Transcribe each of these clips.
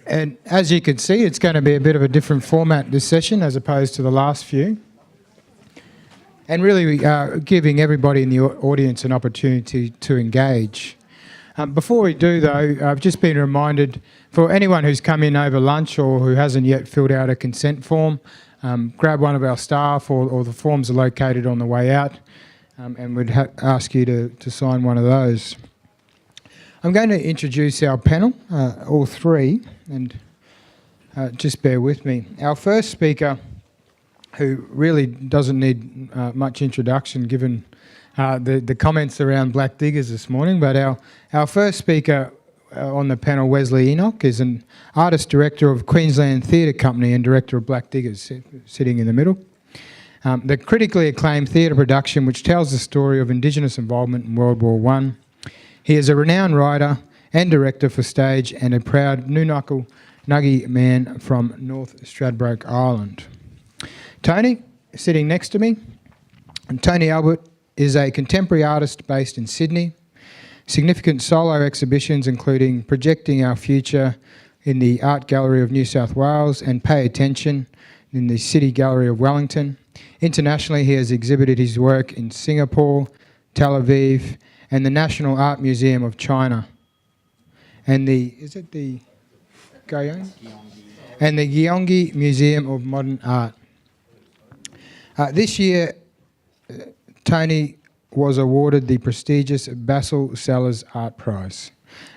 And as you can see, it's going to be a bit of a different format this session as opposed to the last few. And really giving everybody in the audience an opportunity to engage. Before we do though, I've just been reminded, for anyone who's come in over lunch or who hasn't yet filled out a consent form, grab one of our staff or the forms are located on the way out, and we'd ask you to sign one of those. I'm going to introduce our panel, all three, and just bear with me. Our first speaker, who really doesn't need much introduction given the comments around black diggers this morning, but our first speaker on the panel, Wesley Enoch, is an artist director of Queensland Theatre Company and director of Black Diggers, sitting in the middle. The critically acclaimed theatre production which tells the story of Indigenous involvement in World War I. He is a renowned writer and director for stage and a proud Nunukal Nuggie man from North Stradbroke Island. Tony, sitting next to me, and Tony Albert is a contemporary artist based in Sydney. Significant solo exhibitions including Projecting Our Future in the Art Gallery of New South Wales and Pay Attention in the City Gallery of Wellington. Internationally, he has exhibited his work in Singapore, Tel Aviv, and the National Art Museum of China. And the Gyeonggi? And the Gyeonggi Museum of Modern Art. This year, Tony was awarded the prestigious Basil Sellers Art Prize,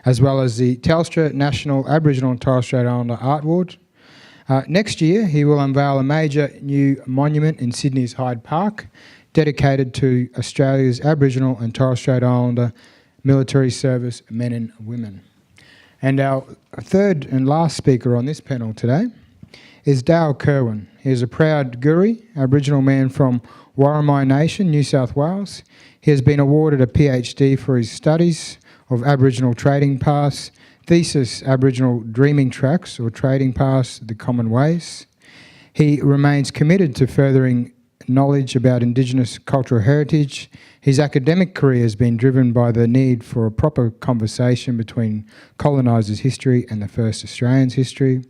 as well as the Telstra National Aboriginal and Torres Strait Islander Art Award. Next year, he will unveil a major new monument in Sydney's Hyde Park, dedicated to Australia's Aboriginal and Torres Strait Islander military service men and women. And our third and last speaker on this panel today is Dale Kerwin. He is a proud Guri, Aboriginal man from Warramai Nation, New South Wales. He has been awarded a PhD for his studies of Aboriginal trading paths, thesis Aboriginal dreaming tracks or trading paths, the common ways. He remains committed to furthering knowledge about Indigenous cultural heritage. His academic career has been driven by the need for a proper conversation between colonisers' history and the first Australians' history.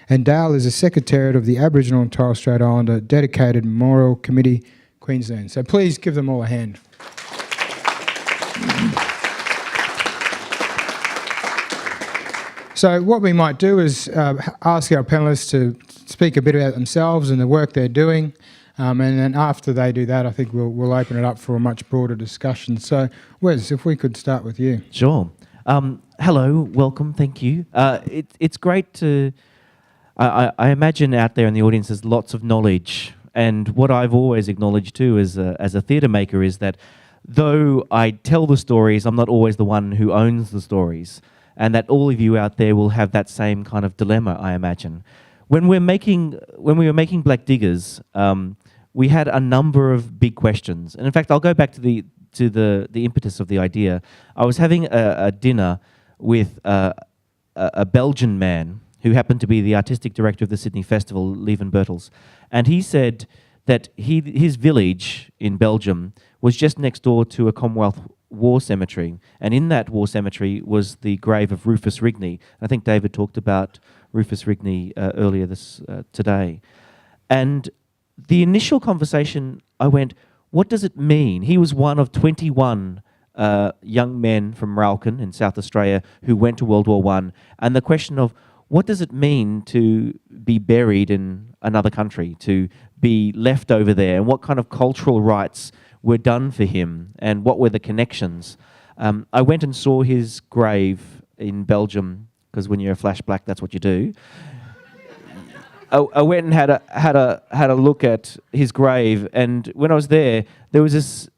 And Dale is a secretariat of the Aboriginal and Torres Strait Islander Dedicated Memorial Committee, Queensland. So please give them all a hand. So what we might do is ask our panellists to speak a bit about themselves and the work they're doing. And then after they do that, I think we'll open it up for a much broader discussion. So, Wes, if we could start with you. Sure. Hello, welcome, thank you. It's great to... I imagine out there in the audience there's lots of knowledge, and what I've always acknowledged too as a theatre maker is that though I tell the stories, I'm not always the one who owns the stories, and that all of you out there will have that same kind of dilemma, I imagine. When we were making Black Diggers, we had a number of big questions, and in fact, I'll go back to the impetus of the idea. I was having a dinner with a Belgian man who happened to be the artistic director of the Sydney Festival, Lieven Bertels, and he said that his village in Belgium was just next door to a Commonwealth War cemetery, and in that war cemetery was the grave of Rufus Rigney. I think David talked about Rufus Rigney earlier today. And the initial conversation, I went, what does it mean? He was one of 21 young men from Ralcan in South Australia who went to World War I, and the question of what does it mean to be buried in another country, to be left over there, and what kind of cultural rites were done for him, and what were the connections? I went and saw his grave in Belgium, because when you're a flash black, that's what you do. I went and had a look at his grave, and when I was there was this,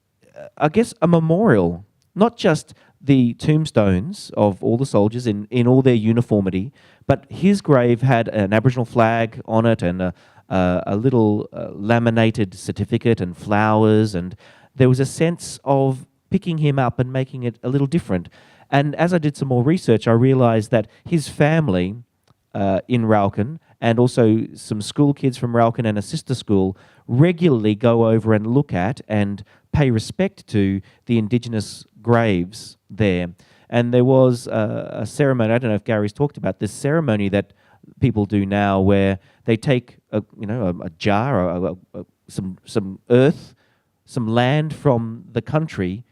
I guess, a memorial, not just the tombstones of all the soldiers in all their uniformity, but his grave had an Aboriginal flag on it and a little laminated certificate and flowers, and there was a sense of picking him up and making it a little different. And as I did some more research, I realised that his family in Ralcan, and also some school kids from Ralcan and a sister school, regularly go over and look at and pay respect to the Indigenous graves there. And there was a ceremony, I don't know if Gary's talked about this ceremony that people do now where they take a jar or some earth, some land from the country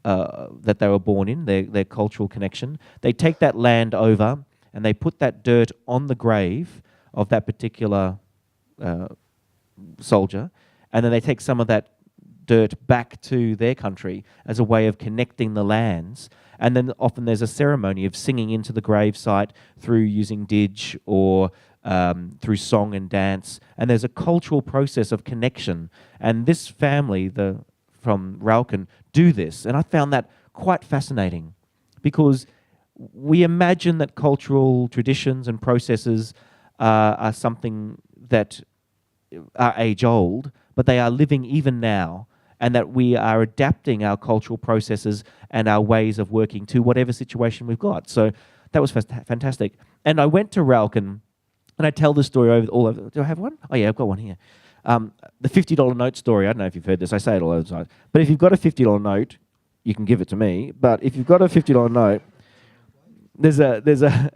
that they were born in, their cultural connection. They take that land over and they put that dirt on the grave of that particular soldier, and then they take some of that dirt back to their country as a way of connecting the lands. And then often there's a ceremony of singing into the gravesite through using didge or through song and dance. And there's a cultural process of connection. And this family from Rauken do this. And I found that quite fascinating because we imagine that cultural traditions and processes are something that are age-old, but they are living even now, and that we are adapting our cultural processes and our ways of working to whatever situation we've got. So that was fantastic. And I went to Rauken, and I tell this story all over. Do I have one? Oh yeah, I've got one here. The $50 note story. I don't know if you've heard this. I say it all the time. But if you've got a $50 note, you can give it to me. But if you've got a $50 note, there's a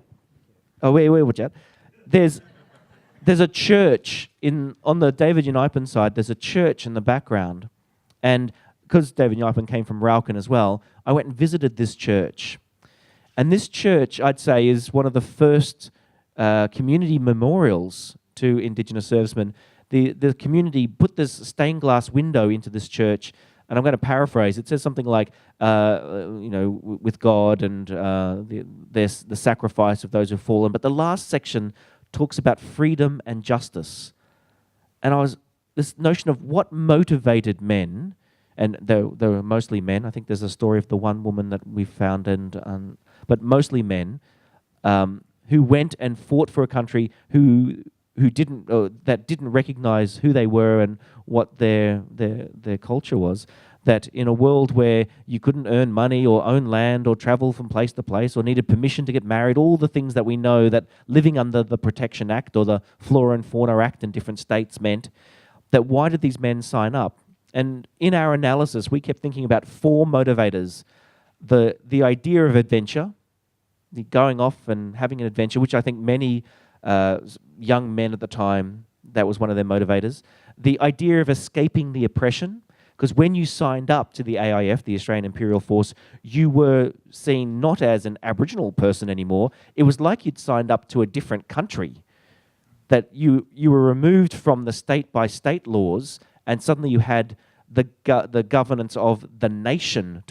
oh wait, watch out. There's a church on the David Unipen side. There's a church in the background, and because David Unipen came from Rauken as well, I went and visited this church. And this church, I'd say, is one of the first community memorials to Indigenous servicemen. The community put this stained glass window into this church, and I'm going to paraphrase. It says something like, with God and the sacrifice of those who've fallen. But the last section talks about freedom and justice. And this notion of what motivated men, and they were mostly men. I think there's a story of the one woman that we found, but mostly men, who went and fought for a country who didn't recognize who they were and what their culture was. That in a world where you couldn't earn money or own land or travel from place to place or needed permission to get married, all the things that we know that living under the Protection Act or the Flora and Fauna Act in different states meant, that why did these men sign up? And in our analysis, we kept thinking about 4 motivators. The idea of adventure, the going off and having an adventure, which I think many young men at the time, that was one of their motivators. The idea of escaping the oppression, because when you signed up to the AIF, the Australian Imperial Force, you were seen not as an Aboriginal person anymore. It was like you'd signed up to a different country, that you were removed from the state-by-state laws, and suddenly you had the governance of the nation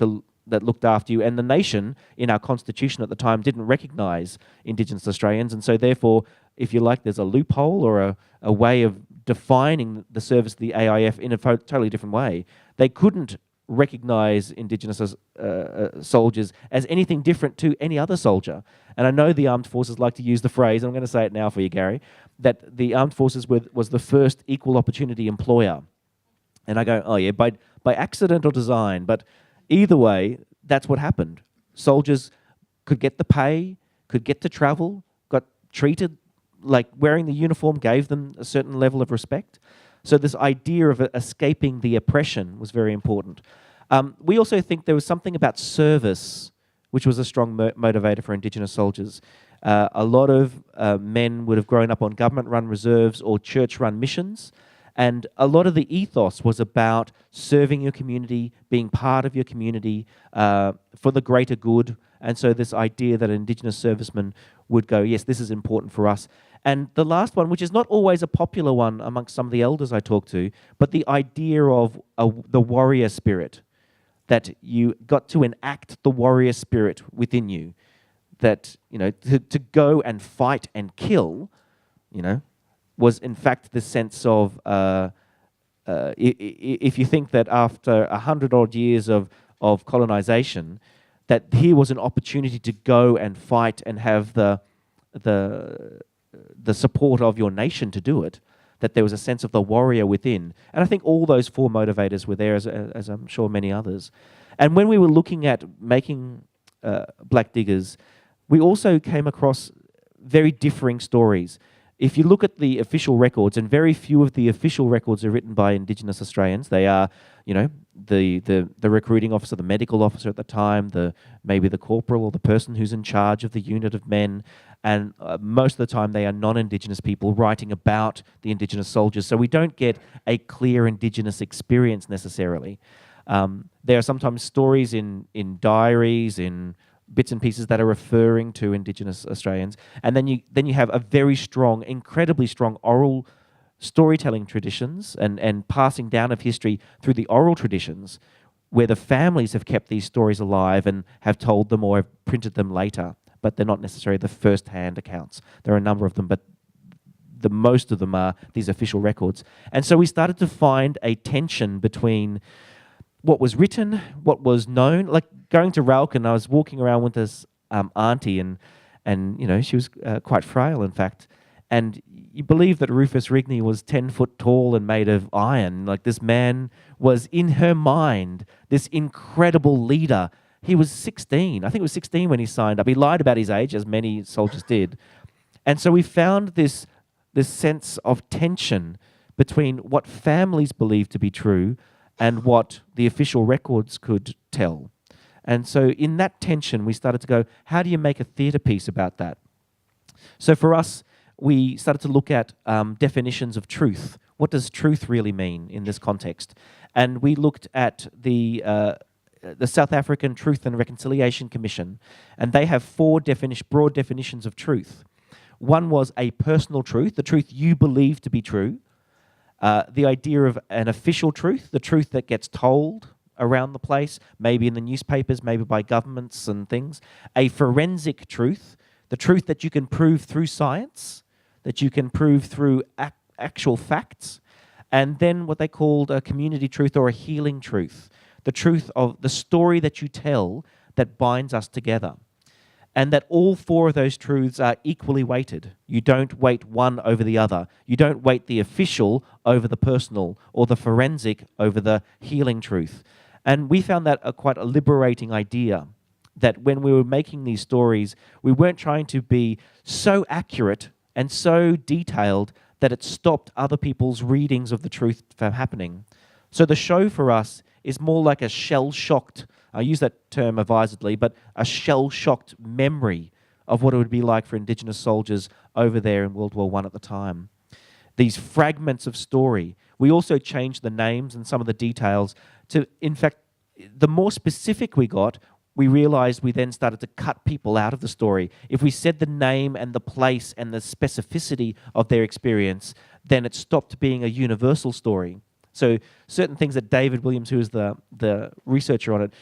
that looked after you. And the nation, in our constitution at the time, didn't recognise Indigenous Australians, and so therefore, if you like, there's a loophole or a way of defining the service of the AIF in a totally different way. They couldn't recognise Indigenous soldiers as anything different to any other soldier. And I know the armed forces like to use the phrase, and I'm going to say it now for you, Gary, that the armed forces was the first equal opportunity employer. And I go, oh yeah, by accident or design, but either way, that's what happened. Soldiers could get the pay, could get to travel, got treated like wearing the uniform gave them a certain level of respect. So this idea of escaping the oppression was very important. We also think there was something about service, which was a strong motivator for Indigenous soldiers. A lot of men would have grown up on government-run reserves or church-run missions, and a lot of the ethos was about serving your community, being part of your community for the greater good. And so this idea that Indigenous servicemen would go, yes, this is important for us. And the last one, which is not always a popular one amongst some of the elders I talk to, but the idea of the warrior spirit, that you got to enact the warrior spirit within you, that, to go and fight and kill, was in fact the sense of, if you think that after 100-odd years of colonization, that here was an opportunity to go and fight and have the support of your nation to do it, that there was a sense of the warrior within. And I think all those 4 motivators were there, as I'm sure many others. And when we were looking at making Black Diggers, we also came across very differing stories. if you look at the official records, and very few of the official records are written by Indigenous Australians, they are, the recruiting officer, the medical officer at the time, maybe the corporal or the person who's in charge of the unit of men, and most of the time they are non-Indigenous people writing about the Indigenous soldiers. So we don't get a clear Indigenous experience necessarily. There are sometimes stories in diaries, in bits and pieces that are referring to Indigenous Australians, and then you have a very strong, incredibly strong oral storytelling traditions and passing down of history through the oral traditions, where the families have kept these stories alive and have told them or have printed them later, but they're not necessarily the first-hand accounts. There are a number of them, but the most of them are these official records. And so we started to find a tension between what was written, what was known. Like going to Ralkin, I was walking around with this auntie, and she was quite frail, in fact. And you believe that Rufus Rigney was 10 foot tall and made of iron. Like, this man was, in her mind, this incredible leader. He was 16. I think it was 16 when he signed up. He lied about his age, as many soldiers did. And so we found this sense of tension between what families believed to be true and what the official records could tell. And so in that tension, we started to go, how do you make a theatre piece about that? So for us, we started to look at definitions of truth. What does truth really mean in this context? And we looked at the South African Truth and Reconciliation Commission, and they have 4 broad definitions of truth. One was a personal truth, the truth you believe to be true. The idea of an official truth, the truth that gets told around the place, maybe in the newspapers, maybe by governments and things. A forensic truth, the truth that you can prove through science, that you can prove through actual facts. And then what they called a community truth or a healing truth, the truth of the story that you tell that binds us together. And that all 4 of those truths are equally weighted. You don't weight one over the other. You don't weight the official over the personal, or the forensic over the healing truth. And we found that quite a liberating idea, that when we were making these stories, we weren't trying to be so accurate and so detailed that it stopped other people's readings of the truth from happening. So the show for us is more like a shell-shocked, I use that term advisedly, but a shell-shocked memory of what it would be like for Indigenous soldiers over there in World War I at the time. These fragments of story. We also changed the names and some of the details to, in fact, the more specific we got, we realized we then started to cut people out of the story. If we said the name and the place and the specificity of their experience, then it stopped being a universal story. So certain things that David Williams, who is the researcher on it,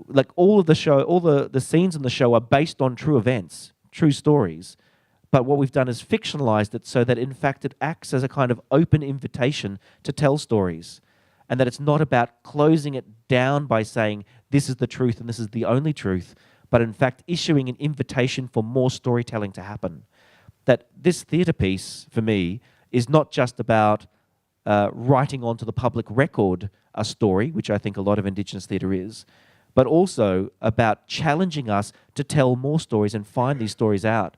like all of the show, all the scenes in the show are based on true events, true stories. But what we've done is fictionalized it so that, in fact, it acts as a kind of open invitation to tell stories. And that it's not about closing it down by saying, this is the truth and this is the only truth, but in fact issuing an invitation for more storytelling to happen. That this theatre piece, for me, is not just about writing onto the public record a story, which I think a lot of Indigenous theatre is, but also about challenging us to tell more stories and find these stories out.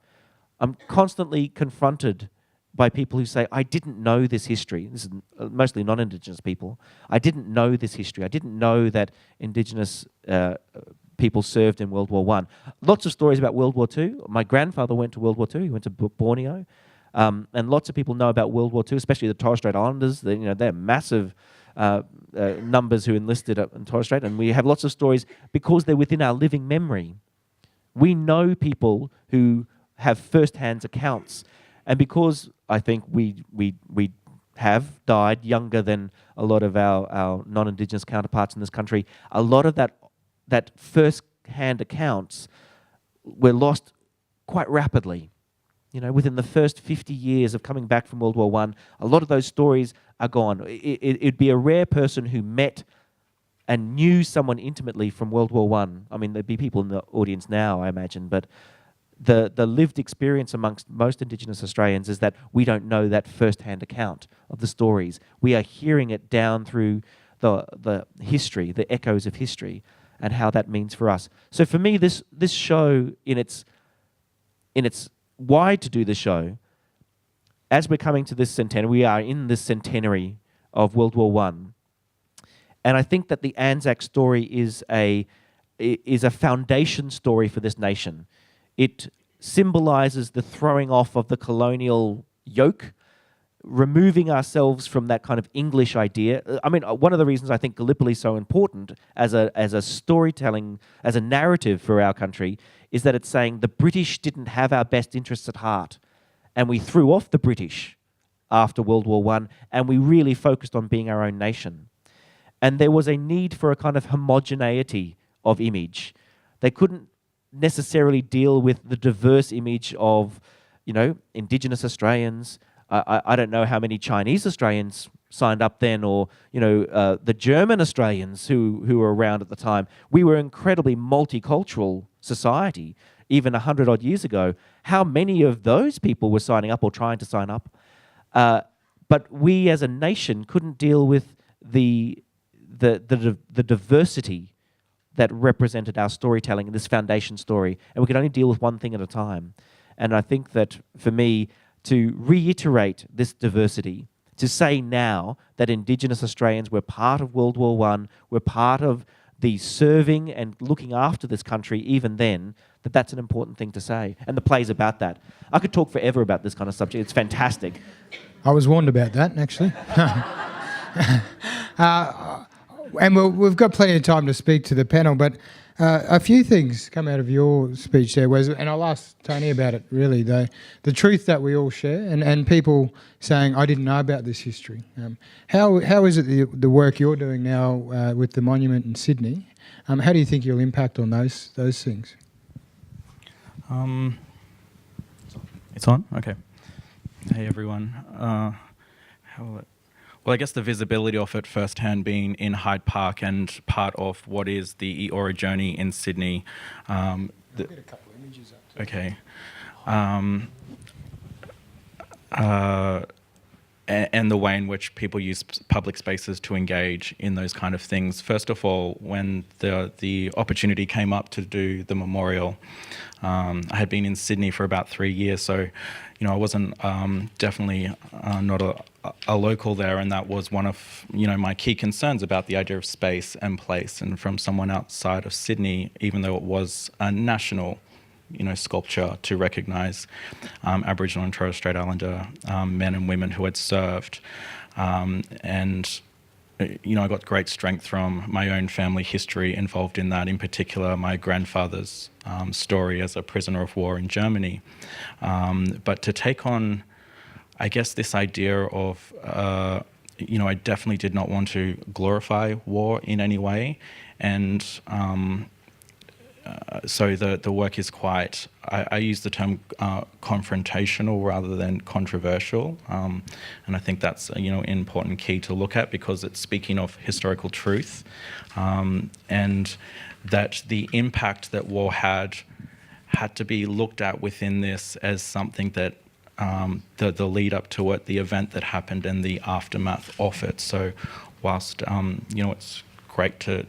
I'm constantly confronted by people who say, I didn't know this history. This is mostly non-Indigenous people. I didn't know this history. I didn't know that Indigenous people served in World War I. Lots of stories about World War II. My grandfather went to World War II. He went to Borneo. And lots of people know about World War II, especially the Torres Strait Islanders. They're massive numbers who enlisted in Torres Strait. And we have lots of stories because they're within our living memory. We know people who have first-hand accounts. And because I think we have died younger than a lot of our non-Indigenous counterparts in this country, a lot of that first-hand accounts were lost quite rapidly. Within the first 50 years of coming back from World War I, a lot of those stories are gone. It'd be a rare person who met and knew someone intimately from World War I. I mean, there'd be people in the audience now, I imagine, but the lived experience amongst most Indigenous Australians is that we don't know that first-hand account of the stories. We are hearing it down through the history, the echoes of history, and how that means for us. So for me, this show, in its why to do the show, as we're coming to this centenary, we are in this centenary of World War One, and I think that the Anzac story is a foundation story for this nation. It symbolizes the throwing off of the colonial yoke, removing ourselves from that kind of English idea. I mean, one of the reasons I think Gallipoli is so important as a storytelling, as a narrative for our country, is that it's saying the British didn't have our best interests at heart, and we threw off the British after World War One, and we really focused on being our own nation. And there was a need for a kind of homogeneity of image. They couldn't necessarily deal with the diverse image of, Indigenous Australians. I don't know how many Chinese Australians signed up then, or the German Australians who were around at the time. We were an incredibly multicultural society, even 100 odd years ago. How many of those people were signing up or trying to sign up? But we as a nation couldn't deal with the diversity that represented our storytelling, this foundation story, and we could only deal with one thing at a time. And I think that for me, to reiterate this diversity, to say now that Indigenous Australians were part of World War One, were part of the serving and looking after this country even then, that's an important thing to say. And the play's about that. I could talk forever about this kind of subject. It's fantastic. I was warned about that, actually. And we've got plenty of time to speak to the panel, but a few things come out of your speech there, Wesley, and I'll ask Tony about it, really, the truth that we all share, and people saying, I didn't know about this history. How is it the work you're doing now with the monument in Sydney, how do you think you'll impact on those things? It's on? Okay. Hey, everyone. Well, I guess the visibility of it firsthand being in Hyde Park and part of what is the Eora journey in Sydney. I'll get a couple of images up. Okay. And the way in which people use public spaces to engage in those kind of things. First of all, when the opportunity came up to do the memorial, I had been in Sydney for about 3 years, so I wasn't definitely not a local there, and that was one of my key concerns about the idea of space and place. And from someone outside of Sydney, even though it was a national sculpture to recognise Aboriginal and Torres Strait Islander men and women who had served. And I got great strength from my own family history involved in that, in particular my grandfather's story as a prisoner of war in Germany. But to take on, I guess, this idea of, I definitely did not want to glorify war in any way. And so the work is quite, I use the term confrontational rather than controversial, and I think that's an important key to look at, because it's speaking of historical truth, and that the impact that war had to be looked at within this as something that the lead up to it, the event that happened, and the aftermath of it. So whilst it's great to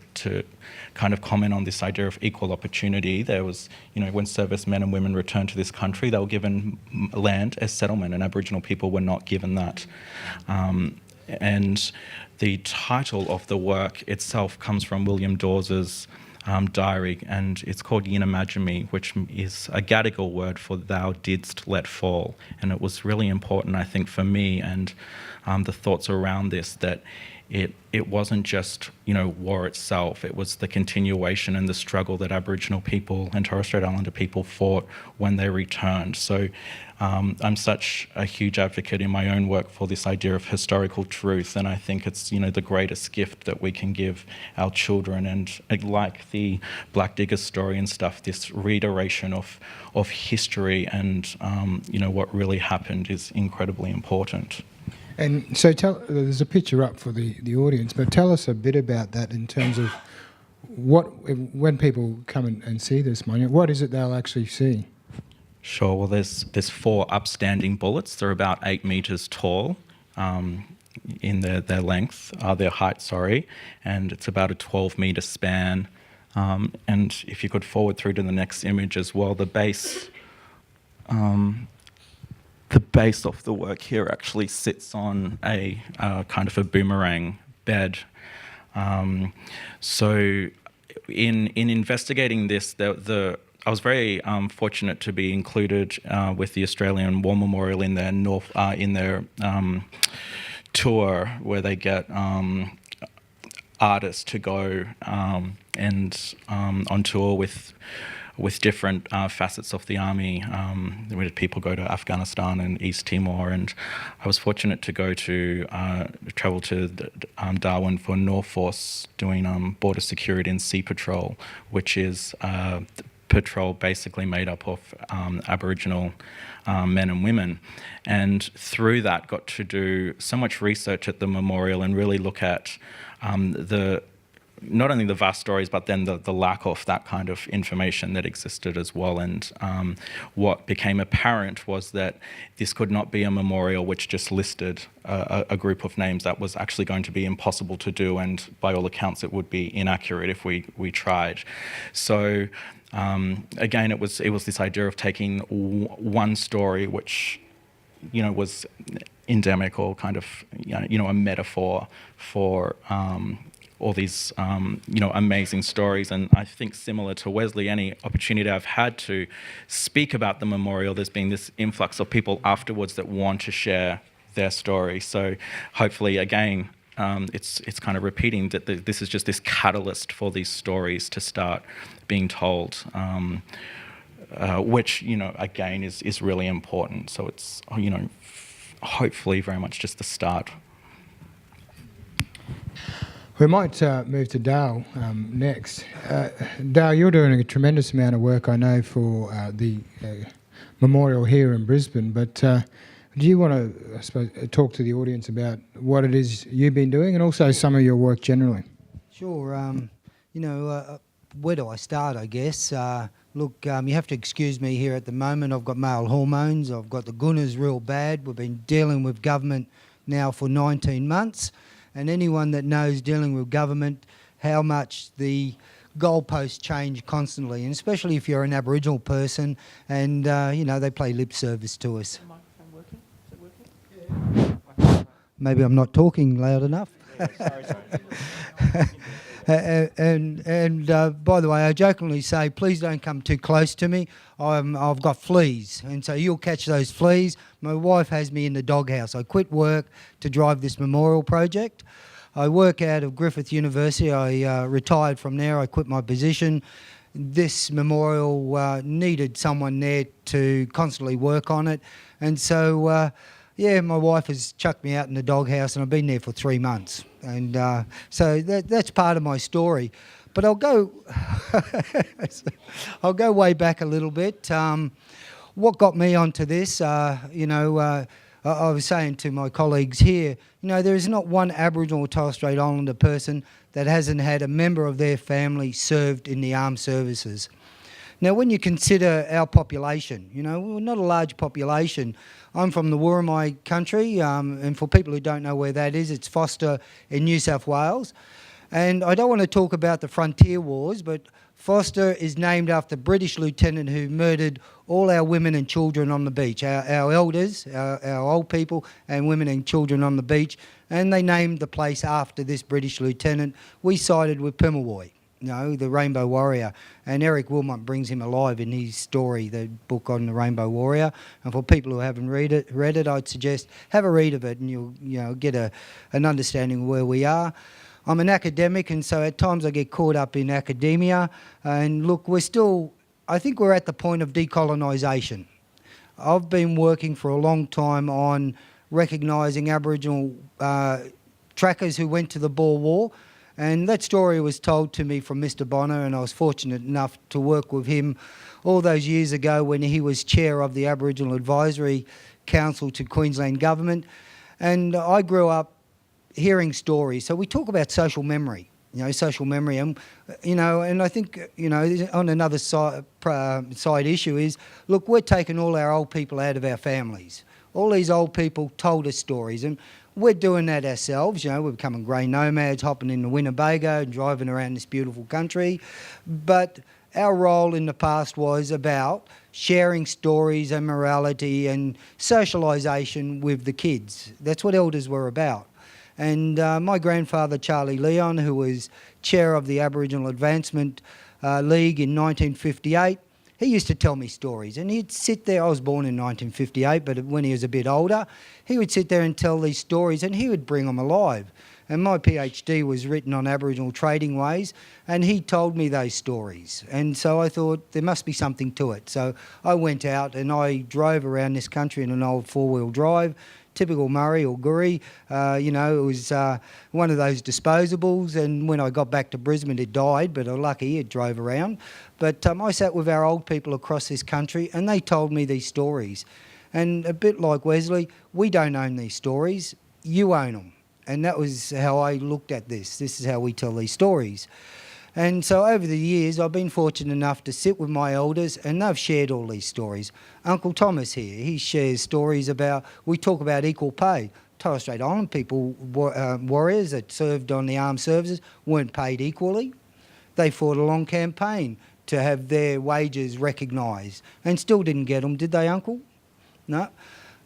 kind of comment on this idea of equal opportunity. There was, when servicemen and women returned to this country, they were given land as settlement, and Aboriginal people were not given that. And the title of the work itself comes from William Dawes's diary, and it's called Yin Imagine Me, which is a Gadigal word for thou didst let fall. And it was really important, I think, for me and the thoughts around this, that it wasn't just war itself. It was the continuation and the struggle that Aboriginal people and Torres Strait Islander people fought when they returned. So I'm such a huge advocate in my own work for this idea of historical truth, and I think it's the greatest gift that we can give our children. And like the Black Digger story and stuff, this reiteration of history and what really happened is incredibly important. And so there's a picture up for the audience, but tell us a bit about that in terms of when people come and see this monument, what is it they'll actually see? Sure. Well, there's 4 upstanding bullets. They're about 8 meters tall in their length, their height, sorry, and it's about a 12-meter span. And if you could forward through to the next image as well, the base the base of the work here actually sits on a kind of a boomerang bed. So in investigating this, I was very fortunate to be included with the Australian War Memorial in their tour, where they get artists to go and on tour with different facets of the army. We had people go to Afghanistan and East Timor, and I was fortunate to go to travel to Darwin for Norforce, doing border security and sea patrol, which is patrol basically made up of Aboriginal men and women. And through that got to do so much research at the memorial and really look at not only the vast stories, but then the lack of that kind of information that existed as well. And what became apparent was that this could not be a memorial which just listed a group of names. That was actually going to be impossible to do, and by all accounts it would be inaccurate if we tried. So again, it was this idea of taking one story which was endemic, or kind of a metaphor for all these amazing stories. And I think, similar to Wesley, any opportunity I've had to speak about the memorial, there's been this influx of people afterwards that want to share their story. So hopefully, again, it's kind of repeating that this is just this catalyst for these stories to start being told, which again is really important. So it's hopefully very much just the start. We might move to Dale next. Dale, you're doing a tremendous amount of work, I know, for the memorial here in Brisbane, but do you want to, I suppose, talk to the audience about what it is you've been doing, and also some of your work generally? Sure. Where do I start, I guess? Look, you have to excuse me here at the moment. I've got male hormones. I've got the gunners real bad. We've been dealing with government now for 19 months. And anyone that knows dealing with government, how much the goalposts change constantly, and especially if you're an Aboriginal person, and they play lip service to us. Is the microphone working? Is it working? Maybe I'm not talking loud enough. Sorry. And by the way, I jokingly say, please don't come too close to me. I've got fleas, and so you'll catch those fleas. My wife has me in the doghouse. I quit work to drive this memorial project. I work out of Griffith University. I retired from there. I quit my position. This memorial needed someone there to constantly work on it, and so my wife has chucked me out in the doghouse, and I've been there for 3 months. And so that's part of my story. But I'll go way back a little bit. What got me onto this, I was saying to my colleagues here, there is not one Aboriginal or Torres Strait Islander person that hasn't had a member of their family served in the armed services. Now, when you consider our population, we're not a large population. I'm from the Wurrumai country, and for people who don't know where that is, it's Forster in New South Wales. And I don't want to talk about the frontier wars, but Forster is named after the British lieutenant who murdered all our women and children on the beach, our elders, our old people, and women and children on the beach. And they named the place after this British lieutenant. We sided with Pemulwuy, the Rainbow Warrior. And Eric Wilmot brings him alive in his story, the book on the Rainbow Warrior. And for people who haven't read it, I'd suggest have a read of it, and you'll get an understanding of where we are. I'm an academic, and so at times I get caught up in academia. And look, I think we're at the point of decolonisation. I've been working for a long time on recognising Aboriginal trackers who went to the Boer War. And that story was told to me from Mr. Bonner, and I was fortunate enough to work with him all those years ago when he was chair of the Aboriginal Advisory Council to Queensland Government. And I grew up hearing stories. So we talk about social memory, social memory. And I think, on another side issue is, look, we're taking all our old people out of our families. All these old people told us stories, and we're doing that ourselves. We're becoming grey nomads, hopping into Winnebago and driving around this beautiful country. But our role in the past was about sharing stories and morality and socialisation with the kids. That's what elders were about. And my grandfather, Charlie Leon, who was chair of the Aboriginal Advancement League in 1958, he used to tell me stories, and he'd sit there. I was born in 1958, but when he was a bit older, he would sit there and tell these stories, and he would bring them alive. And my PhD was written on Aboriginal trading ways, and he told me those stories. And so I thought there must be something to it. So I went out and I drove around this country in an old four-wheel drive, typical Murray or Gurry. It was one of those disposables, and when I got back to Brisbane it died, but lucky it drove around. But I sat with our old people across this country and they told me these stories. And a bit like Wesley, we don't own these stories, you own them. And that was how I looked at this. This is how we tell these stories. And so over the years, I've been fortunate enough to sit with my elders, and they've shared all these stories. Uncle Thomas here, he shares stories about, we talk about equal pay. Torres Strait Island people, warriors that served on the armed services, weren't paid equally. They fought a long campaign to have their wages recognised and still didn't get them, did they, Uncle? No.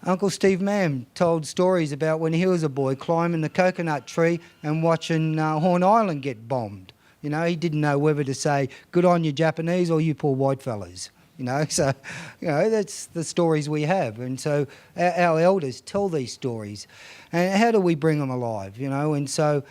Uncle Steve Mam told stories about when he was a boy climbing the coconut tree and watching Horn Island get bombed. You know, he didn't know whether to say, good on you Japanese or you poor white fellas. You know, so, you know, that's the stories we have. And so our elders tell these stories. And how do we bring them alive, you know? And so,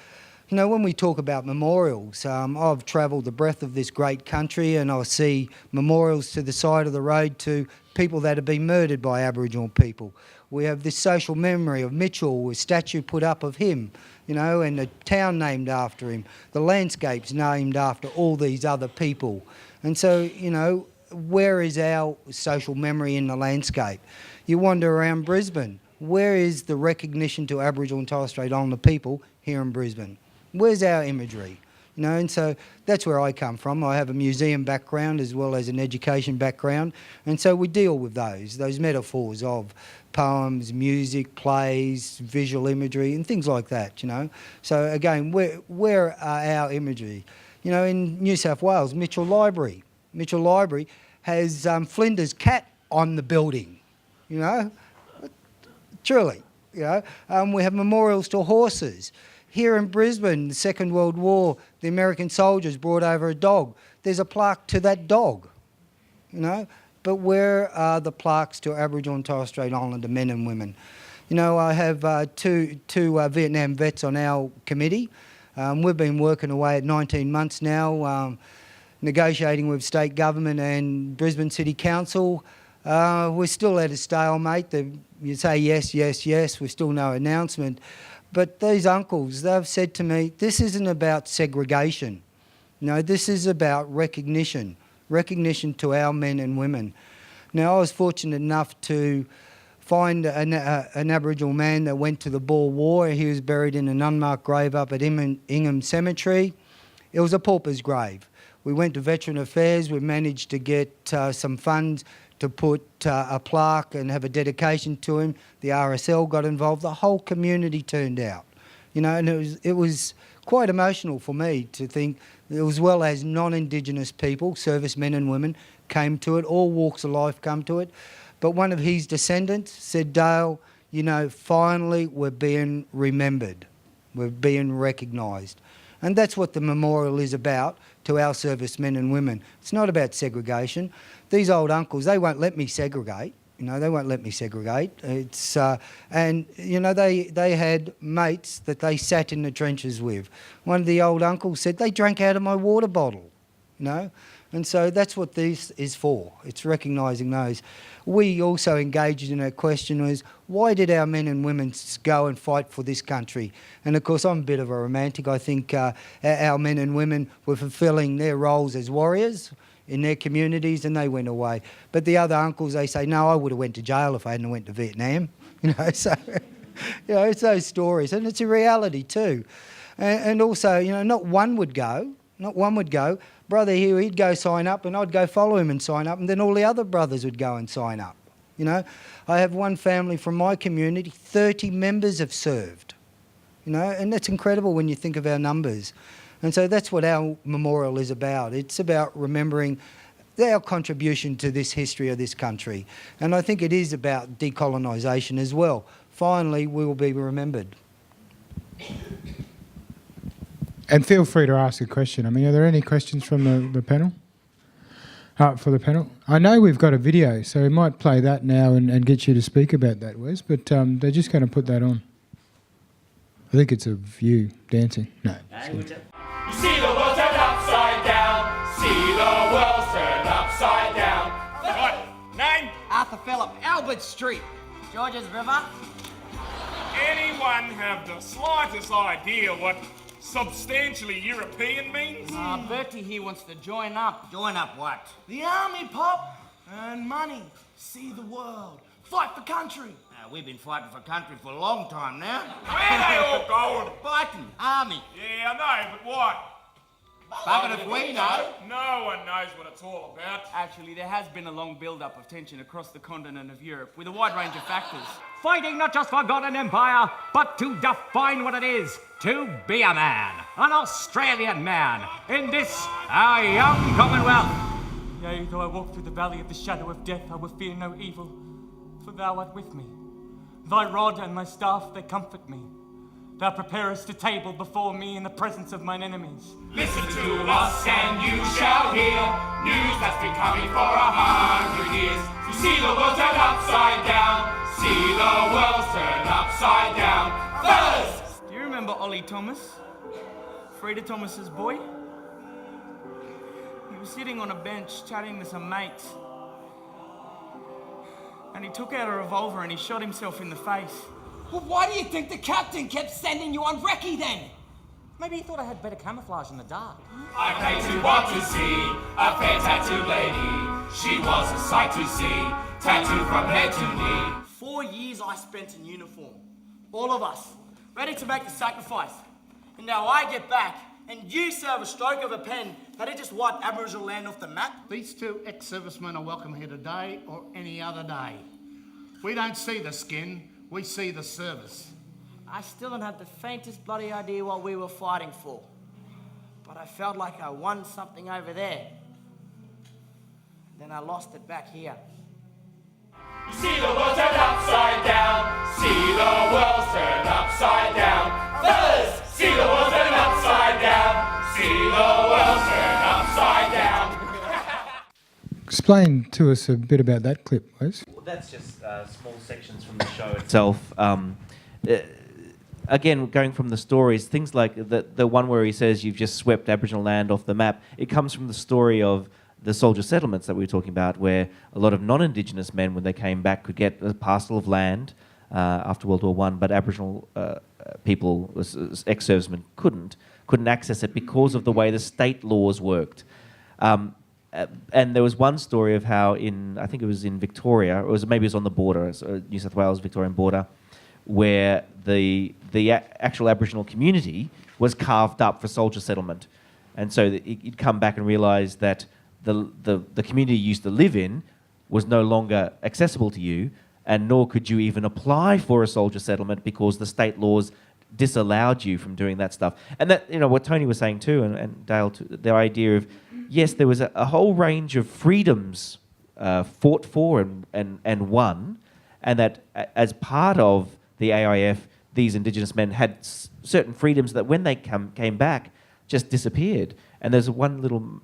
you know, when we talk about memorials, I've travelled the breadth of this great country and I see memorials to the side of the road to people that have been murdered by Aboriginal people. We have this social memory of Mitchell, a statue put up of him, you know, and a town named after him, the landscapes named after all these other people. And so, you know, where is our social memory in the landscape? You wander around Brisbane, where is the recognition to Aboriginal and Torres Strait Islander people here in Brisbane? Where's our imagery? You know, and so that's where I come from. I have a museum background as well as an education background, and so we deal with those metaphors of poems, music, plays, visual imagery and things like that, you know. So again, where are our imagery? You know, in New South Wales, Mitchell Library has Flinders cat on the building, you know, truly, you know. We have memorials to horses. Here in Brisbane, the Second World War, the American soldiers brought over a dog. There's a plaque to that dog, you know. But where are the plaques to Aboriginal and Torres Strait Islander men and women? You know, I have two Vietnam vets on our committee. We've been working away at 19 months now, negotiating with State Government and Brisbane City Council. We're still at a stalemate. You say yes, yes, yes, with still no announcement. But these uncles, they've said to me, this isn't about segregation. No, this is about recognition to our men and women. Now, I was fortunate enough to find an Aboriginal man that went to the Boer War. He was buried in an unmarked grave up at Ingham Cemetery. It was a pauper's grave. We went to Veteran Affairs. We managed to get some funds to put a plaque and have a dedication to him. The RSL got involved. The whole community turned out, you know, and it was quite emotional for me to think, as well as non-Indigenous people, servicemen and women, came to it. All walks of life come to it. But one of his descendants said, Dale, you know, finally we're being remembered. We're being recognised. And that's what the memorial is about to our servicemen and women. It's not about segregation. These old uncles, they won't let me segregate. You know, they won't let me segregate. It's and you know, they had mates that they sat in the trenches with. One of the old uncles said they drank out of my water bottle. You know, and so that's what this is for. It's recognising those. We also engaged in a question was, why did our men and women go and fight for this country? And of course, I'm a bit of a romantic. I think our men and women were fulfilling their roles as warriors in their communities, and they went away. But the other uncles, they say, no, I would have went to jail if I hadn't went to Vietnam. You know, so you know, it's those stories, and it's a reality too. And also, you know, not one would go. Brother here, he'd go sign up, and I'd go follow him and sign up, and then all the other brothers would go and sign up. You know, I have one family from my community, 30 members have served. You know, and that's incredible when you think of our numbers. And so that's what our memorial is about. It's about remembering our contribution to this history of this country. And I think it is about decolonisation as well. Finally, we will be remembered. And feel free to ask a question. I mean, are there any questions from the panel? For the panel? I know we've got a video, so we might play that now and get you to speak about that, Wes, but they're just going to put that on. I think it's of you dancing. No. You see the world turned upside down. See the world turned upside down. Right, name? Arthur Phillip, Albert Street, Georges River. Anyone have the slightest idea what substantially European means? Bertie here wants to join up. Join up what? The army, Pop. Earn money. See the world. Fight for country. We've been fighting for country for a long time now. Where they all going? Fighting, army. Yeah, I know, but what? But if we know. No one knows what it's all about. Actually, there has been a long build-up of tension across the continent of Europe with a wide range of factors. Fighting not just for God and empire, but to define what it is to be a man, an Australian man, in this, our young Commonwealth. Yea, though I walk through the valley of the shadow of death, I will fear no evil, for thou art with me. Thy rod and thy staff, they comfort me. Thou preparest a table before me in the presence of mine enemies. Listen to us and you shall hear news that's been coming for 100 years. You see the world turn upside down. See the world turn upside down. Fellas! Do you remember Ollie Thomas? Freda Thomas's boy? He was sitting on a bench chatting to some mates. And he took out a revolver and he shot himself in the face. Well, why do you think the captain kept sending you on recce then? Maybe he thought I had better camouflage in the dark. I paid to want to see a fair tattooed lady. She was a sight to see, tattooed from head to knee. 4 years I spent in uniform. All of us, ready to make the sacrifice. And now I get back, and you serve a stroke of a pen that it just wiped Aboriginal land off the map. These two ex-servicemen are welcome here today or any other day. We don't see the skin, we see the service. I still don't have the faintest bloody idea what we were fighting for. But I felt like I won something over there. Then I lost it back here. You see the world turn upside down. See the world turn upside down. Fellas, see the world turn upside down. See the world turn upside down. Explain to us a bit about that clip, Wes. Well, that's just small sections from the show itself. Again, going from the stories, things like the one where he says you've just swept Aboriginal land off the map, it comes from the story of the soldier settlements that we were talking about, where a lot of non-Indigenous men, when they came back, could get a parcel of land after World War I, but Aboriginal people, ex-servicemen, couldn't access it because of the way the state laws worked. And there was one story of how I think it was in Victoria, or maybe it was on the border, New South Wales, Victorian border, where the actual Aboriginal community was carved up for soldier settlement. And so you'd come back and realise that the community you used to live in was no longer accessible to you, and nor could you even apply for a soldier settlement because the state laws disallowed you from doing that stuff. And that, what Tony was saying too, and Dale too, the idea of, yes, there was a whole range of freedoms fought for and won, and that as part of the AIF, these Indigenous men had certain freedoms that when they came back just disappeared. And there's one little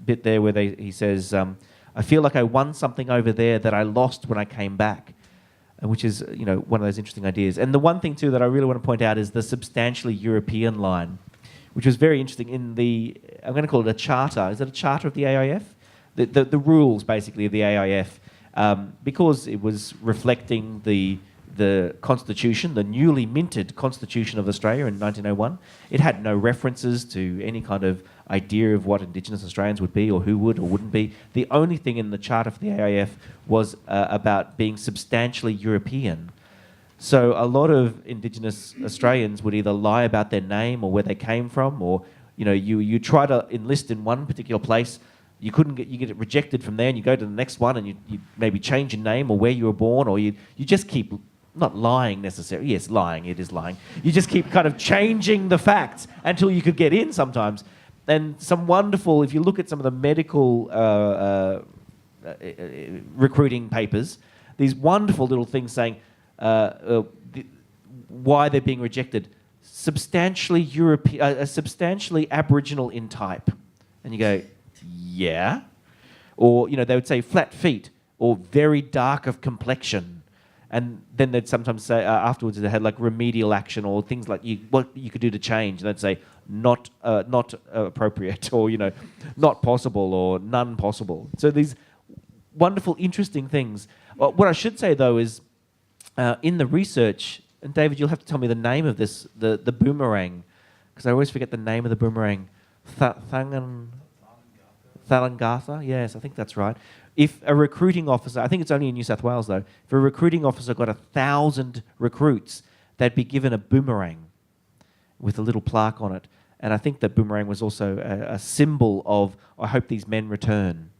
bit there where he says, I feel like I won something over there that I lost when I came back, which is one of those interesting ideas. And the one thing too that I really want to point out is the substantially European line, which was very interesting in I'm going to call it a charter. Is it a charter of the AIF? The rules, basically, of the AIF, because it was reflecting the Constitution, the newly minted Constitution of Australia in 1901. It had no references to any kind of idea of what Indigenous Australians would be or who would or wouldn't be. The only thing in the charter for the AIF was about being substantially European. So a lot of Indigenous Australians would either lie about their name or where they came from, or you try to enlist in one particular place, you get it rejected from there, and you go to the next one and you maybe change your name or where you were born, or you just keep not lying necessarily. Yes, lying. It is lying. You just keep kind of changing the facts until you could get in sometimes. And some wonderful, if you look at some of the medical recruiting papers, these wonderful little things saying why they're being rejected. Substantially substantially Aboriginal in type. And you go, yeah. Or, they would say flat feet or very dark of complexion. And then they'd sometimes say, afterwards they had like remedial action or things like what you could do to change. And they'd say, not appropriate or, not possible or none possible. So these wonderful, interesting things. What I should say, though, is in the research, and David, you'll have to tell me the name of this, the boomerang, because I always forget the name of the boomerang. Thalangatha? Yes, I think that's right. If a recruiting officer, I think it's only in New South Wales though, if a recruiting officer got 1,000 recruits, they'd be given a boomerang with a little plaque on it. And I think that boomerang was also a symbol of, I hope these men return.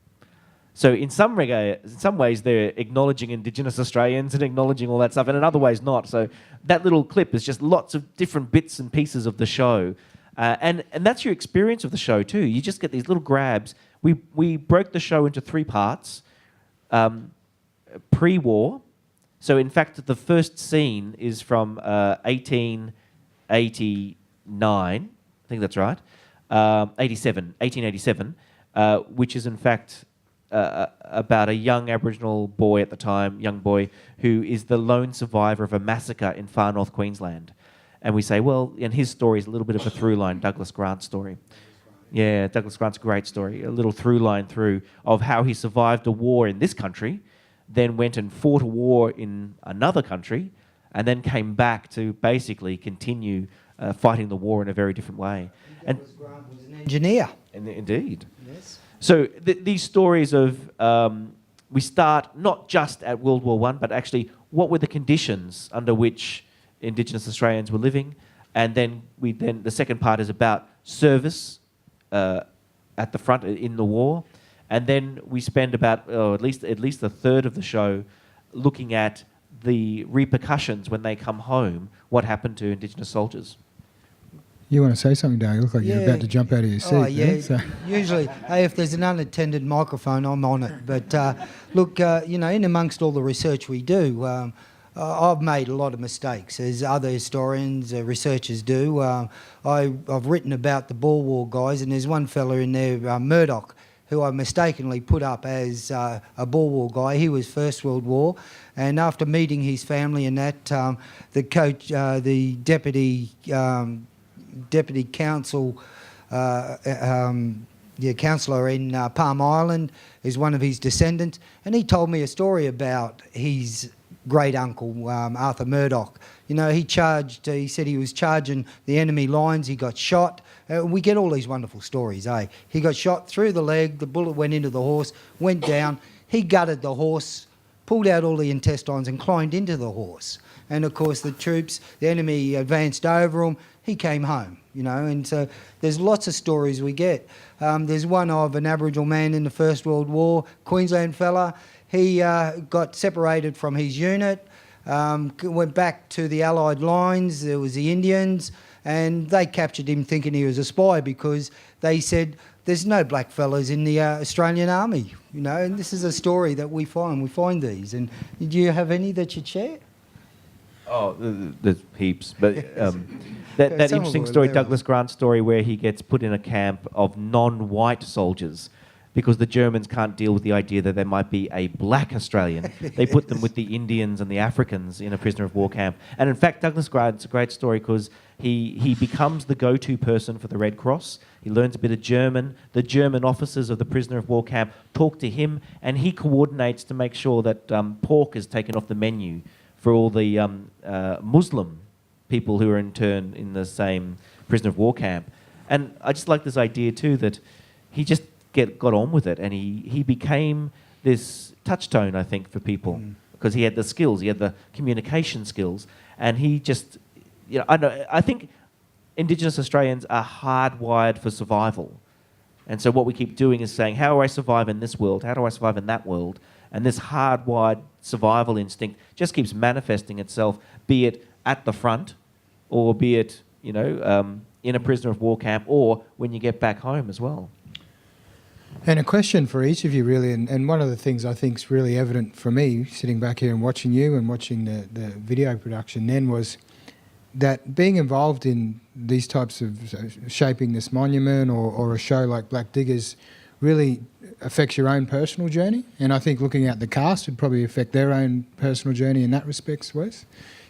So in some ways, they're acknowledging Indigenous Australians and acknowledging all that stuff, and in other ways not. So that little clip is just lots of different bits and pieces of the show. And that's your experience of the show too. You just get these little grabs. We broke the show into 3 parts. Pre-war. So in fact, the first scene is from 1889. I think that's right. 1887, which is in fact about a young Aboriginal boy at the time, who is the lone survivor of a massacre in far north Queensland. And we say, well, and his story is a little bit of a through line, Douglas Grant's story. Yeah, Douglas Grant's a great story, a little through line of how he survived a war in this country, then went and fought a war in another country, and then came back to basically continue fighting the war in a very different way. And Grant was an engineer. Indeed. Yes. So these stories of, we start not just at World War I, but actually what were the conditions under which Indigenous Australians were living, and then the second part is about service at the front in the war, and then we spend about at least a third of the show looking at the repercussions when they come home, what happened to Indigenous soldiers. You want to say something, Dale? You look like you're about to jump out of your seat. Oh, yeah. So. Usually, hey, if there's an unattended microphone, I'm on it. But look, in amongst all the research we do, I've made a lot of mistakes, as other historians, researchers do. I've written about the Boer War guys, and there's one fella in there, Murdoch, who I mistakenly put up as a Boer War guy. He was First World War, and after meeting his family and that, the deputy council, councillor in Palm Island is one of his descendants, and he told me a story about his great uncle, Arthur Murdoch. He said he was charging the enemy lines, he got shot. We get all these wonderful stories, eh? He got shot through the leg, the bullet went into the horse, went down, he gutted the horse, pulled out all the intestines and climbed into the horse. And of course the enemy advanced over him, he came home, and so there's lots of stories we get. There's one of an Aboriginal man in the First World War, Queensland fella. He got separated from his unit, went back to the Allied lines. There was the Indians, and they captured him thinking he was a spy because they said there's no black fellas in the Australian Army, and this is a story that we find. We find these. And do you have any that you'd share? Oh, there's heaps. But that interesting story, Douglas Grant's story, where he gets put in a camp of non-white soldiers because the Germans can't deal with the idea that there might be a black Australian. They put them with the Indians and the Africans in a prisoner of war camp. And in fact, Douglas Grant's a great story because he becomes the go-to person for the Red Cross. He learns a bit of German. The German officers of the prisoner of war camp talk to him, and he coordinates to make sure that pork is taken off the menu for all the Muslim people who are in turn in the same prisoner of war camp. And I just like this idea too that he just got on with it, and he became this touchstone, I think, for people because he had the skills, he had the communication skills, and he just, I think Indigenous Australians are hardwired for survival. And so what we keep doing is saying, how do I survive in this world? How do I survive in that world? And this hardwired survival instinct just keeps manifesting itself, be it at the front, or be it, you know, in a prisoner of war camp, or when you get back home as well. And a question for each of you, really, and one of the things I think is really evident for me, sitting back here and watching you and watching the video production then, was that being involved in these types of shaping this monument or a show like Black Diggers really affects your own personal journey. And I think looking at the cast would probably affect their own personal journey in that respect, Wes.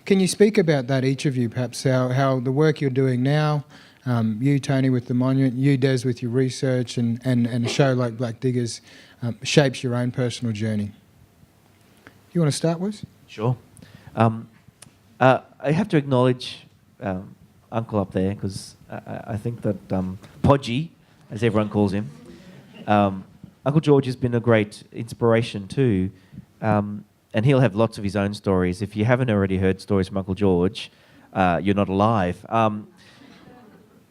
Can you speak about that, each of you, perhaps, how the work you're doing now, you, Tony, with the monument, you, Des, with your research, and a show like Black Diggers shapes your own personal journey? You want to start, Wes? Sure. I have to acknowledge Uncle up there, because I think that Podgy, as everyone calls him, Uncle George has been a great inspiration too, and he'll have lots of his own stories. If you haven't already heard stories from Uncle George, you're not alive,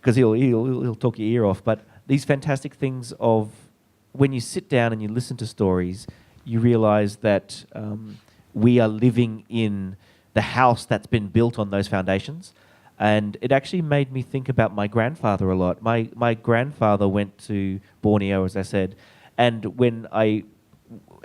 because he'll talk your ear off. But these fantastic things of when you sit down and you listen to stories, you realise that we are living in the house that's been built on those foundations. And it actually made me think about my grandfather a lot. My grandfather went to Borneo, as I said, and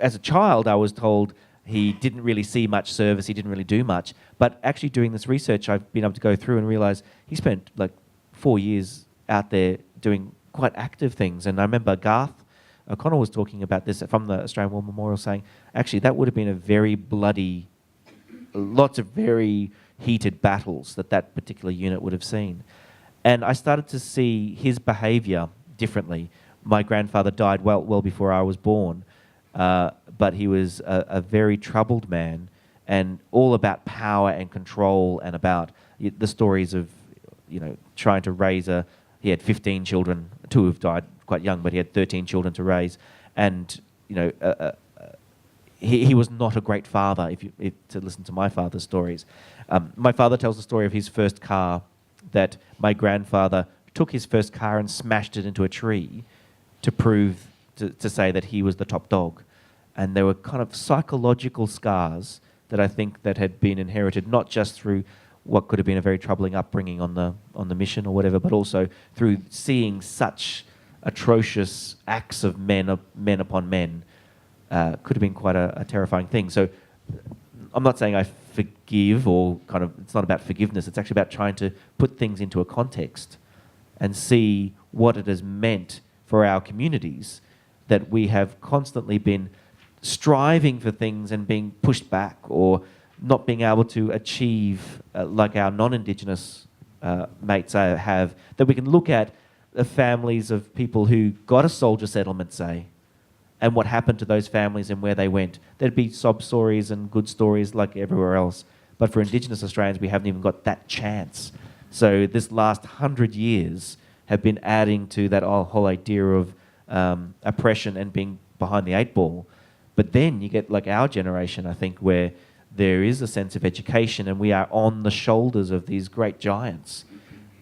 as a child, I was told he didn't really see much service, he didn't really do much. But actually doing this research, I've been able to go through and realise he spent like 4 years out there doing quite active things. And I remember Garth O'Connell was talking about this from the Australian War Memorial, saying, actually, that would have been a very bloody, lots of very heated battles that particular unit would have seen. And I started to see his behaviour differently. My grandfather died well before I was born, but he was a very troubled man, and all about power and control, and about the stories of, you know, trying to raise he had 15 children, 2 have died quite young, but he had 13 children to raise, and, you know, he was not a great father, if to listen to my father's stories. My father tells the story of his first car, that my grandfather took his first car and smashed it into a tree to prove, to say that he was the top dog. And there were kind of psychological scars that I think that had been inherited, not just through what could have been a very troubling upbringing on the mission or whatever, but also through seeing such atrocious acts of men upon men. Could have been quite a terrifying thing. So I'm not saying I forgive, or kind of, it's not about forgiveness, it's actually about trying to put things into a context and see what it has meant for our communities, that we have constantly been striving for things and being pushed back, or not being able to achieve like our non-Indigenous mates have, that we can look at the families of people who got a soldier settlement, say, and what happened to those families and where they went. There'd be sob stories and good stories like everywhere else. But for Indigenous Australians, we haven't even got that chance. So this last 100 years have been adding to that whole idea of oppression and being behind the 8 ball. But then you get like our generation, I think, where there is a sense of education and we are on the shoulders of these great giants.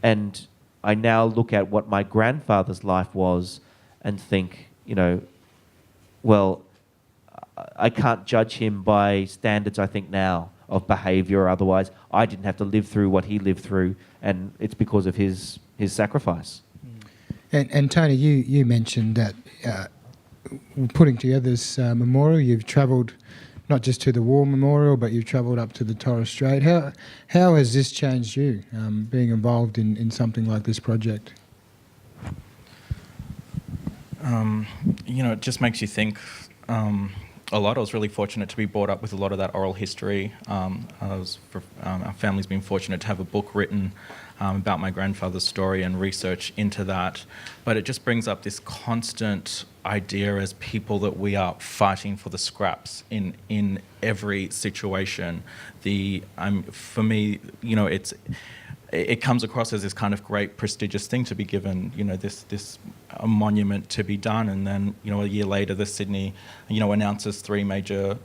And I now look at what my grandfather's life was and think, you know, well, I can't judge him by standards, I think, now of behaviour or otherwise. I didn't have to live through what he lived through, and it's because of his sacrifice. And Tony, you mentioned that putting together this memorial, you've travelled not just to the War Memorial, but you've travelled up to the Torres Strait. How has this changed you, being involved in something like this project? You know, it just makes you think a lot. I was really fortunate to be brought up with a lot of that oral history. Our family's been fortunate to have a book written about my grandfather's story and research into that. But it just brings up this constant idea as people that we are fighting for the scraps in every situation. For me, you know, it comes across as this kind of great prestigious thing to be given, you know, this a monument to be done, and then, you know, a year later the Sydney, you know, announces 3 major,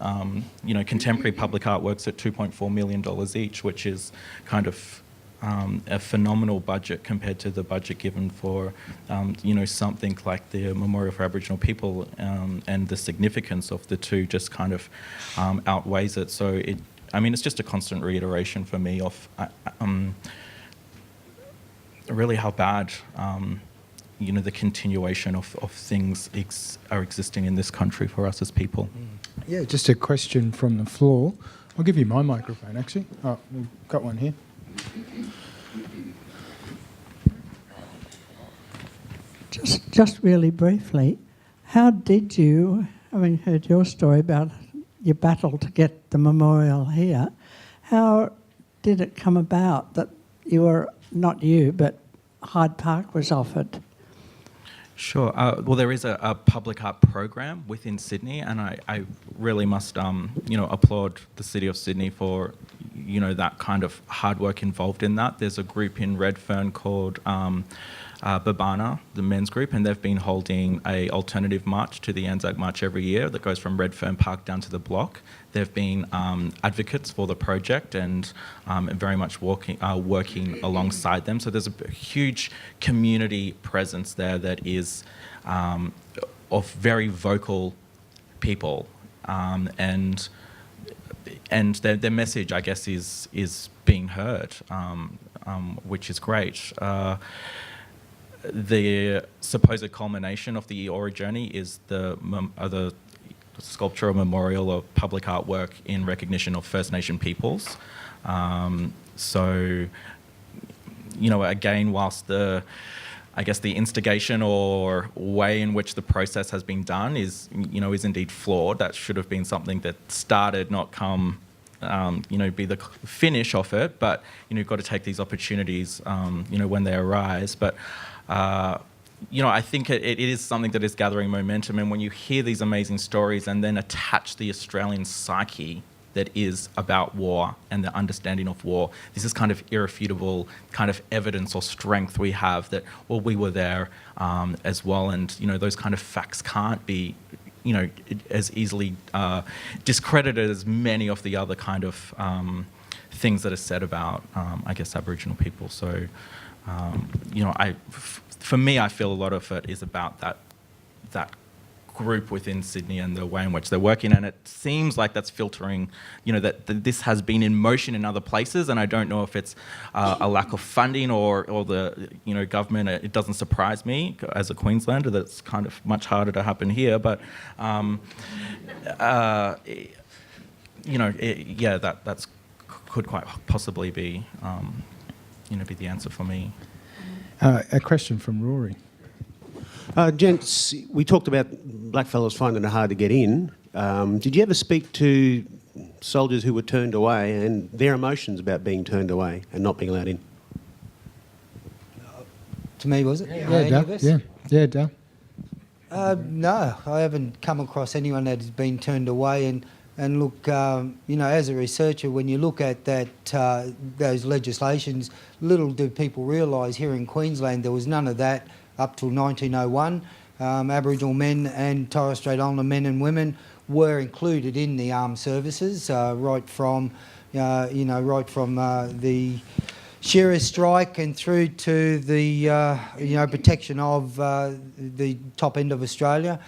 you know, contemporary public artworks at $2.4 million each, which is kind of a phenomenal budget compared to the budget given for, something like the Memorial for Aboriginal People, and the significance of the two just kind of outweighs it. So it's just a constant reiteration for me of really how bad, the continuation of things are existing in this country for us as people. Yeah, just a question from the floor. I'll give you my microphone, actually. Oh, we've got one here. Just really briefly, how did you, having heard your story about your battle to get the memorial here, how did it come about that not you, but Hyde Park was offered? Sure. Well, there is a public art program within Sydney, and I really must, applaud the City of Sydney for, that kind of hard work involved in that. There's a group in Redfern called Babana, the men's group, and they've been holding a alternative march to the Anzac March every year that goes from Redfern Park down to the block. They've been advocates for the project and very much working alongside them. So there's a huge community presence there that is of very vocal people, and their message, I guess, is being heard, which is great. The supposed culmination of the Eora journey is the sculpture or memorial of public artwork in recognition of First Nation peoples. So, again, whilst the instigation or way in which the process has been done is indeed flawed, that should have been something that started, not come, be the finish of it. But, you've got to take these opportunities, when they arise. But, I think it is something that is gathering momentum. And when you hear these amazing stories and then attach the Australian psyche that is about war and the understanding of war, this is kind of irrefutable kind of evidence or strength we have that, well, we were there as well. And, those kind of facts can't be, as easily discredited as many of the other kind of things that are said about, Aboriginal people. So, for me, I feel a lot of it is about that group within Sydney and the way in which they're working, and it seems like that's filtering, that this has been in motion in other places, and I don't know if it's a lack of funding or the government. It doesn't surprise me as a Queenslander that it's kind of much harder to happen here, but that's could quite possibly be be the answer for me. A question from Rory. Gents, we talked about blackfellas finding it hard to get in. Did you ever speak to soldiers who were turned away and their emotions about being turned away and not being allowed in? To me, was it? Yeah, Dale. No, I haven't come across anyone that has been turned away. And look, as a researcher, when you look at those legislations, little do people realise here in Queensland there was none of that up till 1901. Aboriginal men and Torres Strait Islander men and women were included in the armed services, right from the shearers' strike and through to the protection of the top end of Australia,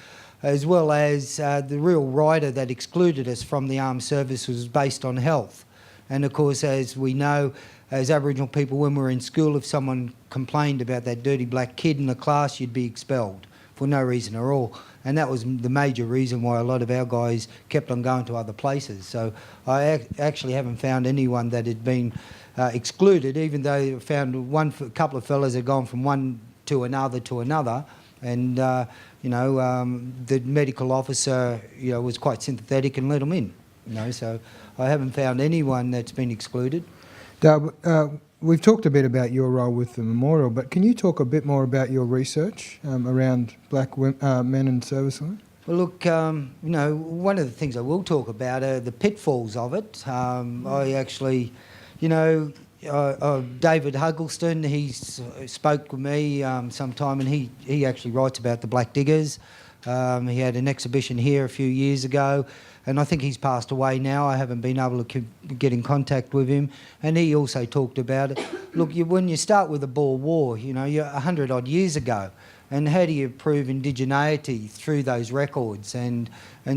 as well as the real rider that excluded us from the armed service was based on health. And of course, as we know, as Aboriginal people, when we were in school, if someone complained about that dirty black kid in the class, you'd be expelled for no reason at all. And that was the major reason why a lot of our guys kept on going to other places. So I actually haven't found anyone that had been excluded, even though I found a couple of fellas had gone from one to another. And, the medical officer, was quite sympathetic and let them in, So I haven't found anyone that's been excluded. We've talked a bit about your role with the memorial, but can you talk a bit more about your research around black men in servicemen? Well, look, one of the things I will talk about are the pitfalls of it. I actually, David Huggleston, he spoke with me sometime, and he actually writes about the black diggers. He had an exhibition here a few years ago, and I think he's passed away now. I haven't been able to get in contact with him, and he also talked about it. Look, when you start with the Boer War, you know, you're 100 odd years ago, and how do you prove indigeneity through those records? And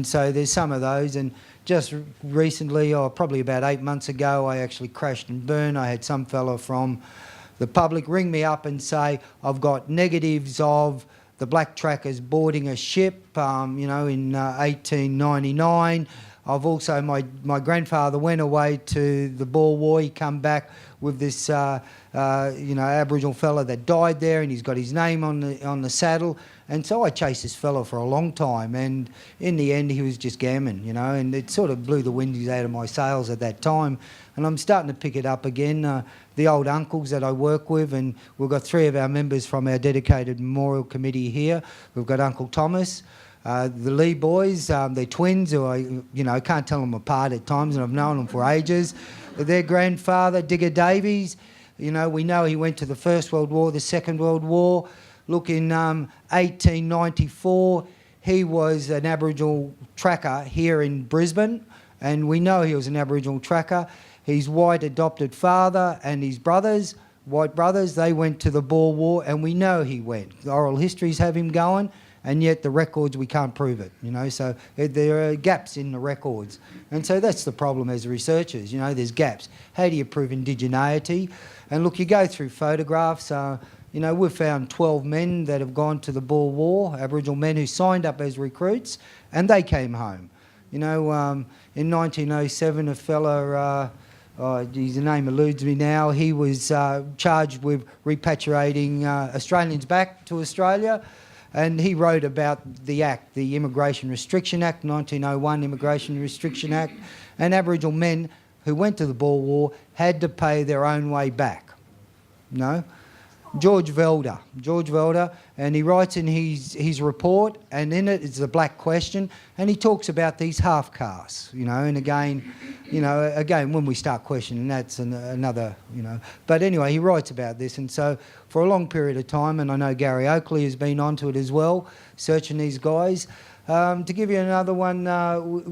so there's some of those, and just recently, or probably about 8 months ago, I actually crashed and burned. I had some fella from the public ring me up and say, I've got negatives of the black trackers boarding a ship, you know, in 1899. I've also, my grandfather went away to the Boer War. He come back with this, you know, Aboriginal fella that died there, and he's got his name on the saddle. And so I chased this fella for a long time, and in the end he was just gammon, you know, and it sort of blew the windies out of my sails at that time. And I'm starting to pick it up again. The old uncles that I work with, and we've got 3 of our members from our dedicated memorial committee here. We've got Uncle Thomas, the Lee boys, they're twins who I, you know, can't tell them apart at times, and I've known them for ages. Their grandfather, Digger Davies, you know, we know he went to the First World War, the Second World War. Look, in 1894, he was an Aboriginal tracker here in Brisbane, and we know he was an Aboriginal tracker. His white adopted father and his brothers, white brothers, they went to the Boer War, and we know he went. The oral histories have him going, and yet the records, we can't prove it, you know, so there are gaps in the records. And so that's the problem as researchers, you know, there's gaps. How do you prove indigeneity? And look, you go through photographs, you know, we've found 12 men that have gone to the Boer War, Aboriginal men who signed up as recruits, and they came home. You know, in 1907, a fella, his name eludes me now, he was charged with repatriating Australians back to Australia, and he wrote about the Act, the Immigration Restriction Act, 1901 Immigration Restriction Act, and Aboriginal men who went to the Boer War had to pay their own way back. No? George Velder, and he writes in his report, and in it is the black question, and he talks about these half castes, you know, and again, when we start questioning, that's another, you know. But anyway, he writes about this, and so for a long period of time, and I know Gary Oakley has been onto it as well, searching these guys. To give you another one,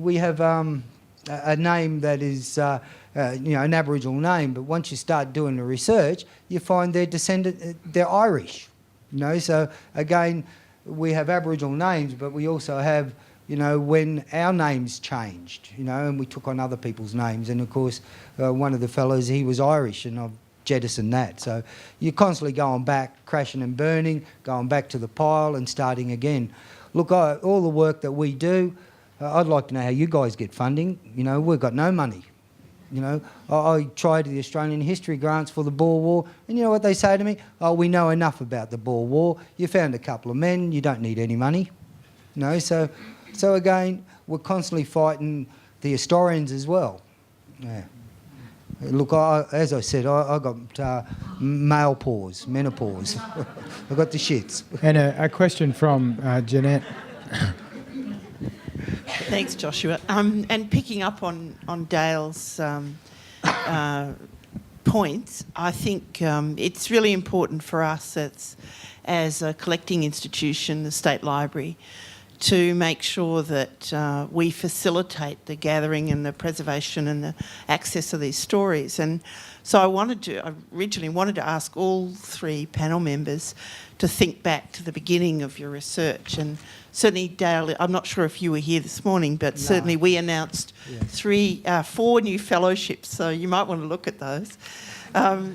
we have a name that is, you know, an Aboriginal name, but once you start doing the research, you find they're Irish, you know. So again, we have Aboriginal names, but we also have, you know, when our names changed, you know, and we took on other people's names. And of course, one of the fellows, he was Irish, and I've jettisoned that. So you're constantly going back, crashing and burning, going back to the pile and starting again. Look, all the work that we do, I'd like to know how you guys get funding. You know, we've got no money. You know, I tried the Australian history grants for the Boer War, and you know what they say to me? Oh, we know enough about the Boer War. You found a couple of men. You don't need any money. You know, so again, we're constantly fighting the historians as well. Yeah. Look, as I said, I got male pause, menopause. I got the shits. And a question from Jeanette. Thanks, Joshua. And picking up on Dale's points, I think it's really important for us as a collecting institution, the State Library, to make sure that we facilitate the gathering and the preservation and the access of these stories. And so I originally wanted to ask all 3 panel members to think back to the beginning of your research. And certainly, Dale, I'm not sure if you were here this morning, but certainly we announced 4 new fellowships, so you might want to look at those.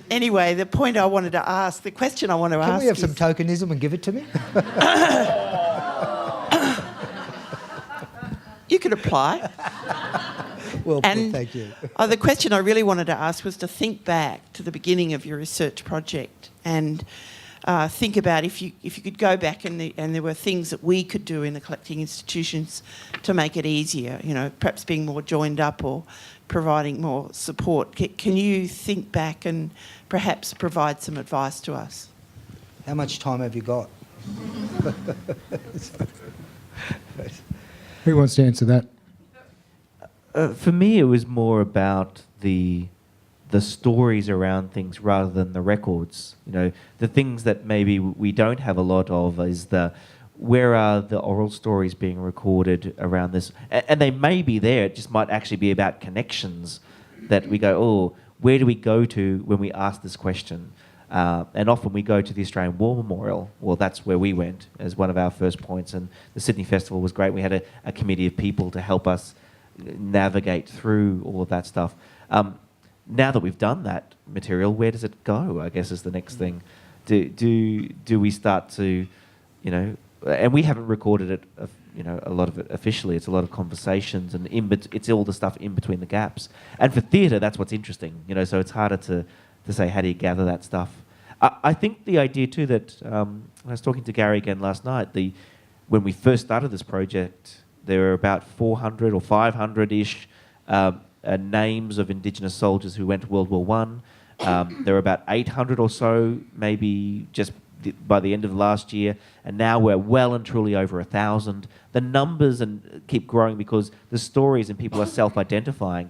Anyway, the point I wanted to ask, the question I want to ask Can we have some tokenism and give it to me? You could apply. Well, thank you. The question I really wanted to ask was to think back to the beginning of your research project and think about if you could go back and there were things that we could do in the collecting institutions to make it easier, you know, perhaps being more joined up or providing more support. Can you think back and perhaps provide some advice to us? How much time have you got? Who wants to answer that? For me, it was more about the stories around things rather than the records. You know, the things that maybe we don't have a lot of is where are the oral stories being recorded around this? And they may be there. It just might actually be about connections that we go, oh, where do we go to when we ask this question? And often we go to the Australian War Memorial. Well, that's where we went as one of our first points. And the Sydney Festival was great. We had a committee of people to help us navigate through all of that stuff. Now that we've done that material, where does it go, I guess, is the next thing. Do we start to, you know, and we haven't recorded it, you know, a lot of it officially. It's a lot of conversations, and it's all the stuff in between the gaps. And for theatre, that's what's interesting, you know, so it's harder to say, how do you gather that stuff? I think the idea too that, I was talking to Gary again last night, when we first started this project, there were about 400 or 500-ish names of Indigenous soldiers who went to World War One. There were about 800 or so, maybe just by the end of last year, and now we're well and truly over 1,000. The numbers keep growing because the stories and people are self-identifying.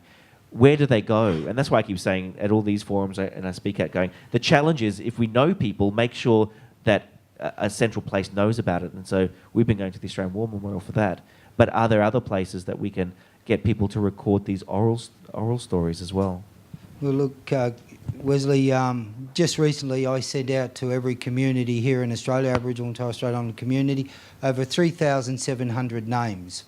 Where do they go? And that's why I keep saying at all these forums and I speak at going, the challenge is if we know people, make sure that a central place knows about it. And so we've been going to the Australian War Memorial for that. But are there other places that we can get people to record these oral stories as well? Well, look, Wesley, just recently I sent out to every community here in Australia, Aboriginal and Torres Strait Islander community, over 3,700 names.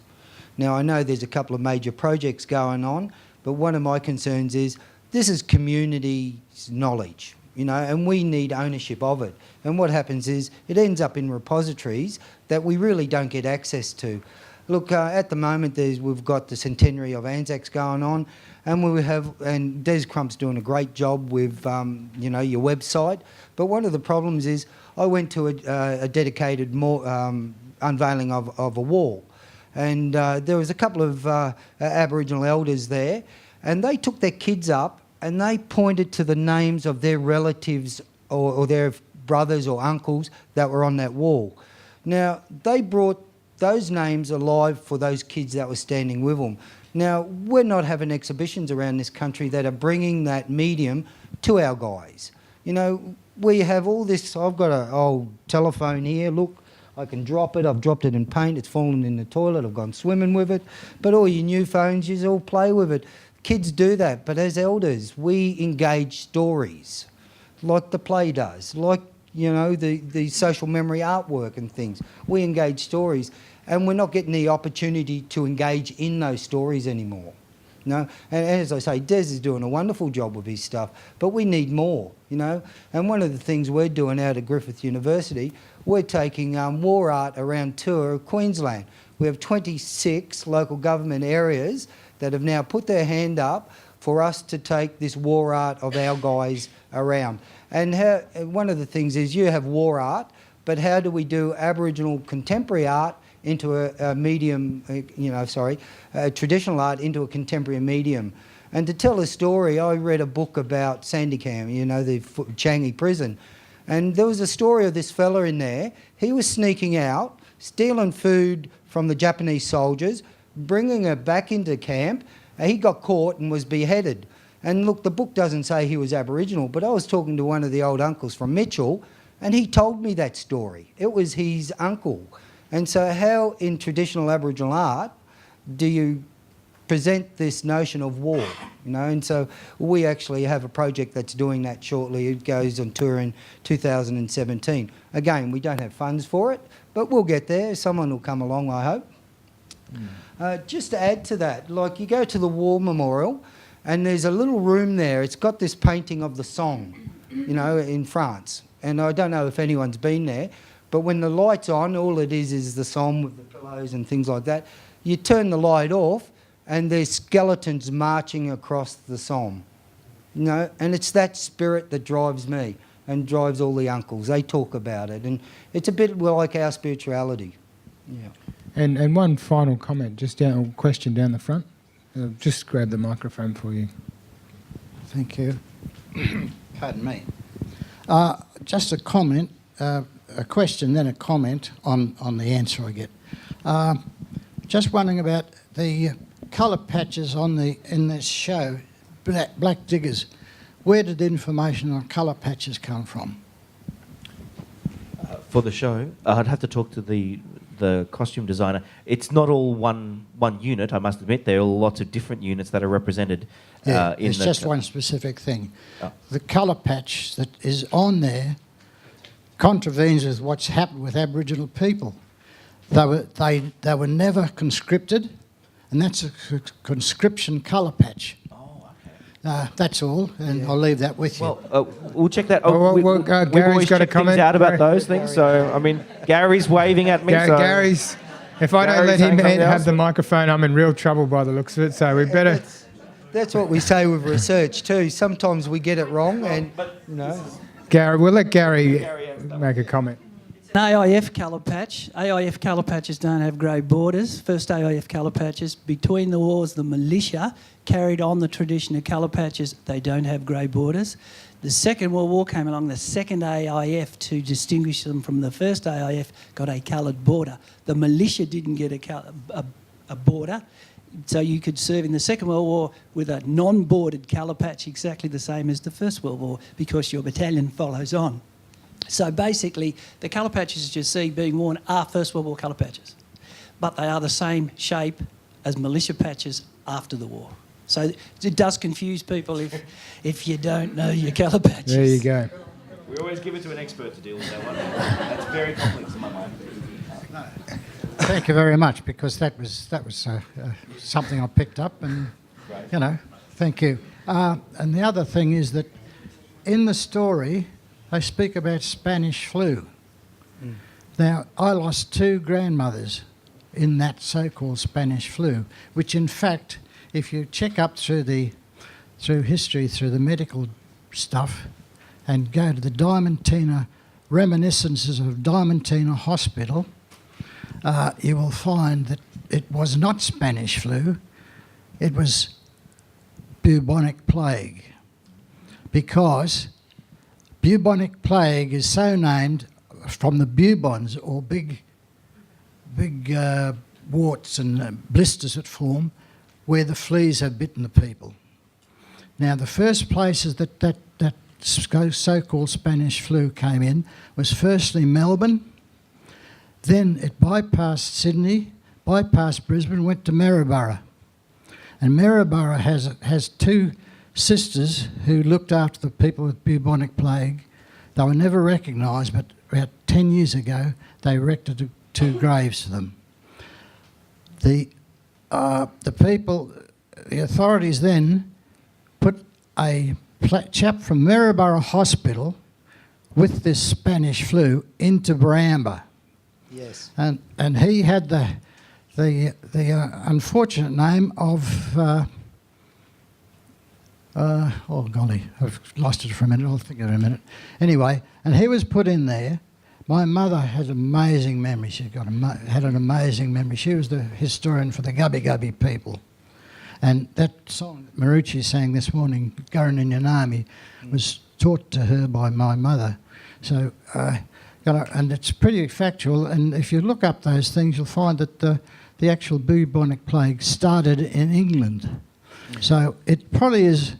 Now, I know there's a couple of major projects going on, but one of my concerns is this is community knowledge, you know, and we need ownership of it. And what happens is it ends up in repositories that we really don't get access to. Look, at the moment we've got the centenary of ANZAC's going on, and Des Crump's doing a great job with you know, your website. But one of the problems is I went to a dedicated unveiling of a wall, and there was a couple of Aboriginal elders there, and they took their kids up and they pointed to the names of their relatives or their brothers or uncles that were on that wall. Now, they brought those names alive for those kids that were standing with them. Now, we're not having exhibitions around this country that are bringing that medium to our guys. You know, we have all this. I've got an old telephone here, look, I can drop it. I've dropped it in paint, it's fallen in the toilet, I've gone swimming with it. But all your new phones, you all play with it. Kids do that, but as elders, we engage stories, like the play does, like, you know, the social memory artwork and things. We engage stories, and we're not getting the opportunity to engage in those stories anymore. You know? And as I say, Des is doing a wonderful job with his stuff, but we need more, you know. And one of the things we're doing out at Griffith University, we're taking war art around tour of Queensland. We have 26 local government areas that have now put their hand up for us to take this war art of our guys around. And one of the things is you have war art, but how do we do Aboriginal contemporary art into a medium, traditional art into a contemporary medium? And to tell a story, I read a book about Sandicam, you know, the Changi prison. And there was a story of this fella in there. He was sneaking out, stealing food from the Japanese soldiers, bringing it back into camp. He got caught and was beheaded. And look, the book doesn't say he was Aboriginal, but I was talking to one of the old uncles from Mitchell, and he told me that story. It was his uncle. And so how in traditional Aboriginal art do you present this notion of war? You know, and so we actually have a project that's doing that shortly. It goes on tour in 2017. Again, we don't have funds for it, but we'll get there. Someone will come along, I hope. Just to add to that, like you go to the War Memorial and there's a little room there. It's got this painting of the Somme, you know, in France. And I don't know if anyone's been there, but when the light's on, all it is the Somme with the pillows and things like that. You turn the light off and there's skeletons marching across the Somme. You know, and it's that spirit that drives me and drives all the uncles. They talk about it, and it's a bit like our spirituality. Yeah. And one final comment, question down the front. Just grab the microphone for you. Thank you. Pardon me. Just a comment, a question, then a comment on the answer I get. Just wondering about the colour patches in this show, Black Diggers. Where did the information on colour patches come from? For the show, I'd have to talk to the the costume designer, it's not all one unit, I must admit. There are lots of different units that are represented Yeah, in it's the... just one specific thing. Oh. The colour patch that is on there contravenes with what's happened with Aboriginal people. They were never conscripted, and that's a conscription colour patch. That's all, and I'll leave that with you. Well, we'll check that. Gary's we've always got a checked things comment. out about those things. So, I mean, Gary's waving at me. so Gary's. If I don't Gary's let saying him something have else. the microphone, I'm in real trouble by the looks of it. So we better. That's what we say with research too. Sometimes we get it wrong, and you know. Gary, we'll let Gary make a comment. An AIF colour patch. AIF colour patches don't have grey borders. First AIF colour patches. Between the wars, the militia carried on the tradition of colour patches. They don't have grey borders. The Second World War came along. The second AIF, to distinguish them from the first AIF, got a coloured border. The militia didn't get a border. So you could serve in the Second World War with a non-bordered colour patch exactly the same as the First World War, because your battalion follows on. So basically, the colour patches that you see being worn are First World War colour patches, but they are the same shape as militia patches after the war. So it does confuse people if you don't know your colour patches. There you go. We always give it to an expert to deal with that one. That's very complex in my mind. Thank you very much, because that was something I picked up, and you know, thank you. And the other thing is that in the story they speak about Spanish flu. Now, I lost 2 grandmothers in that so-called Spanish flu, which in fact, if you check up through history, through the medical stuff, and go to the Diamantina reminiscences of Diamantina Hospital, you will find that it was not Spanish flu, it was bubonic plague, because bubonic plague is so named from the bubons, or big warts and blisters that form where the fleas have bitten the people. Now, the first places that so-called Spanish flu came in was firstly Melbourne, then it bypassed Sydney, bypassed Brisbane, went to Maryborough. And Maryborough has 2 sisters who looked after the people with bubonic plague. They were never recognised, but about 10 years ago they erected 2 graves for them. The authorities then put a chap from Maryborough Hospital with this Spanish flu into Bramber. Yes. And he had the unfortunate name of oh golly, I've lost it for a minute. I'll think of it in a minute. Anyway, and he was put in there. My mother had an amazing memory. She had an amazing memory. She was the historian for the Gubbi Gubbi people. And that song that Marucci sang this morning, Gurrin in Yanami, was taught to her by my mother. So, and it's pretty factual. And if you look up those things, you'll find that the actual bubonic plague started in England. So it probably is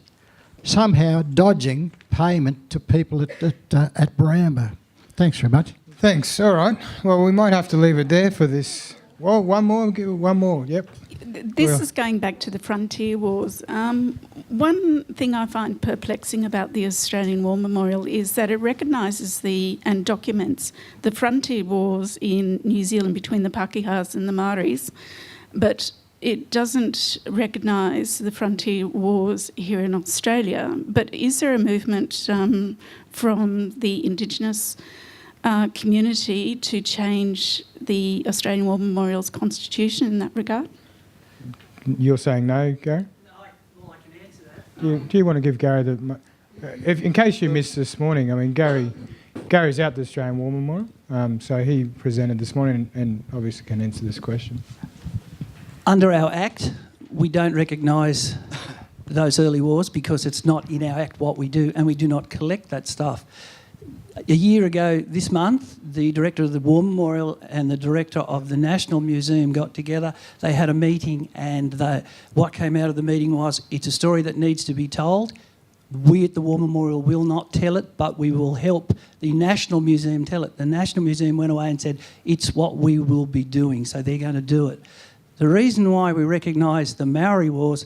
somehow dodging payment to people at Bramber. Thanks very much. Thanks. All right. Well, we might have to leave it there for this. Well, one more. Yep. This is going back to the frontier wars. One thing I find perplexing about the Australian War Memorial is that it recognises and documents the frontier wars in New Zealand between the Pakihas and the Maoris, but it doesn't recognise the frontier wars here in Australia. But is there a movement from the Indigenous community to change the Australian War Memorial's constitution in that regard? You're saying no, Gary? I can answer that. Do you want to give Gary the... in case you missed this morning, I mean, Gary's out the Australian War Memorial, so he presented this morning and obviously can answer this question. Under our Act, we don't recognise those early wars because it's not in our Act what we do, and we do not collect that stuff. A year ago this month, the director of the War Memorial and the director of the National Museum got together. They had a meeting, and what came out of the meeting was, it's a story that needs to be told. We at the War Memorial will not tell it, but we will help the National Museum tell it. The National Museum went away and said, it's what we will be doing, so they're going to do it. The reason why we recognise the Maori Wars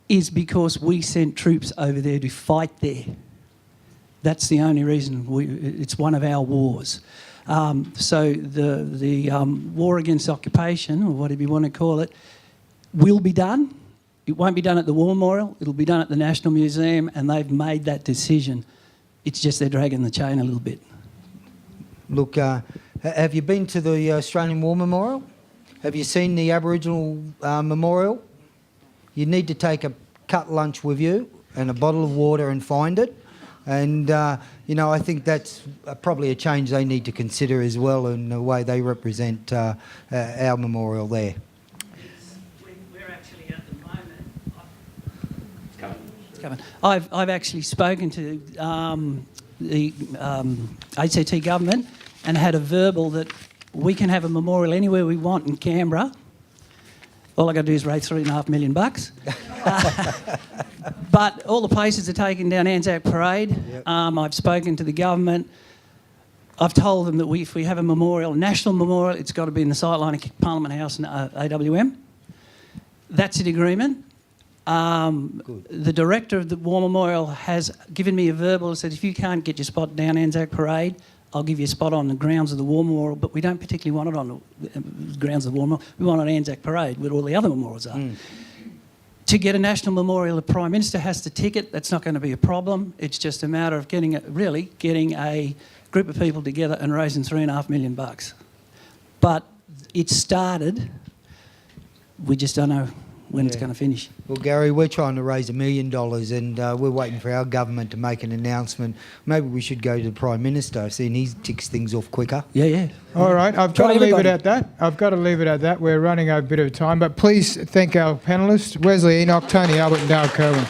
is because we sent troops over there to fight there. That's the only reason. It's one of our wars. So the war against occupation, or whatever you want to call it, will be done. It won't be done at the War Memorial, it'll be done at the National Museum, and they've made that decision. It's just they're dragging the chain a little bit. Look, have you been to the Australian War Memorial? Have you seen the Aboriginal Memorial? You need to take a cut lunch with you and a bottle of water and find it. And, you know, I think that's probably a change they need to consider as well in the way they represent our memorial there. We're actually at the moment... It's coming. I've actually spoken to the ACT government and had a verbal that we can have a memorial anywhere we want in Canberra. All I got to do is raise $3.5 million. But all the places are taking down Anzac Parade. Yep. I've spoken to the government. I've told them that if we have a memorial, national memorial, it's got to be in the sightline of Parliament House and AWM. That's an agreement. The director of the War Memorial has given me a verbal and said, if you can't get your spot down Anzac Parade, I'll give you a spot on the grounds of the War Memorial, but we don't particularly want it on the grounds of the War Memorial. We want it on Anzac Parade, where all the other memorials are. To get a national memorial, the Prime Minister has to tick it. That's not going to be a problem. It's just a matter of getting a group of people together and raising $3.5 million. But it started. We just don't know when it's going to finish. Well, Gary, we're trying to raise $1 million and we're waiting for our government to make an announcement. Maybe we should go to the Prime Minister, seeing he ticks things off quicker. Yeah. All right, I've got to leave it at that. We're running over a bit of time, but please thank our panellists, Wesley, Enoch, Tony, Albert and Dale Kerwin.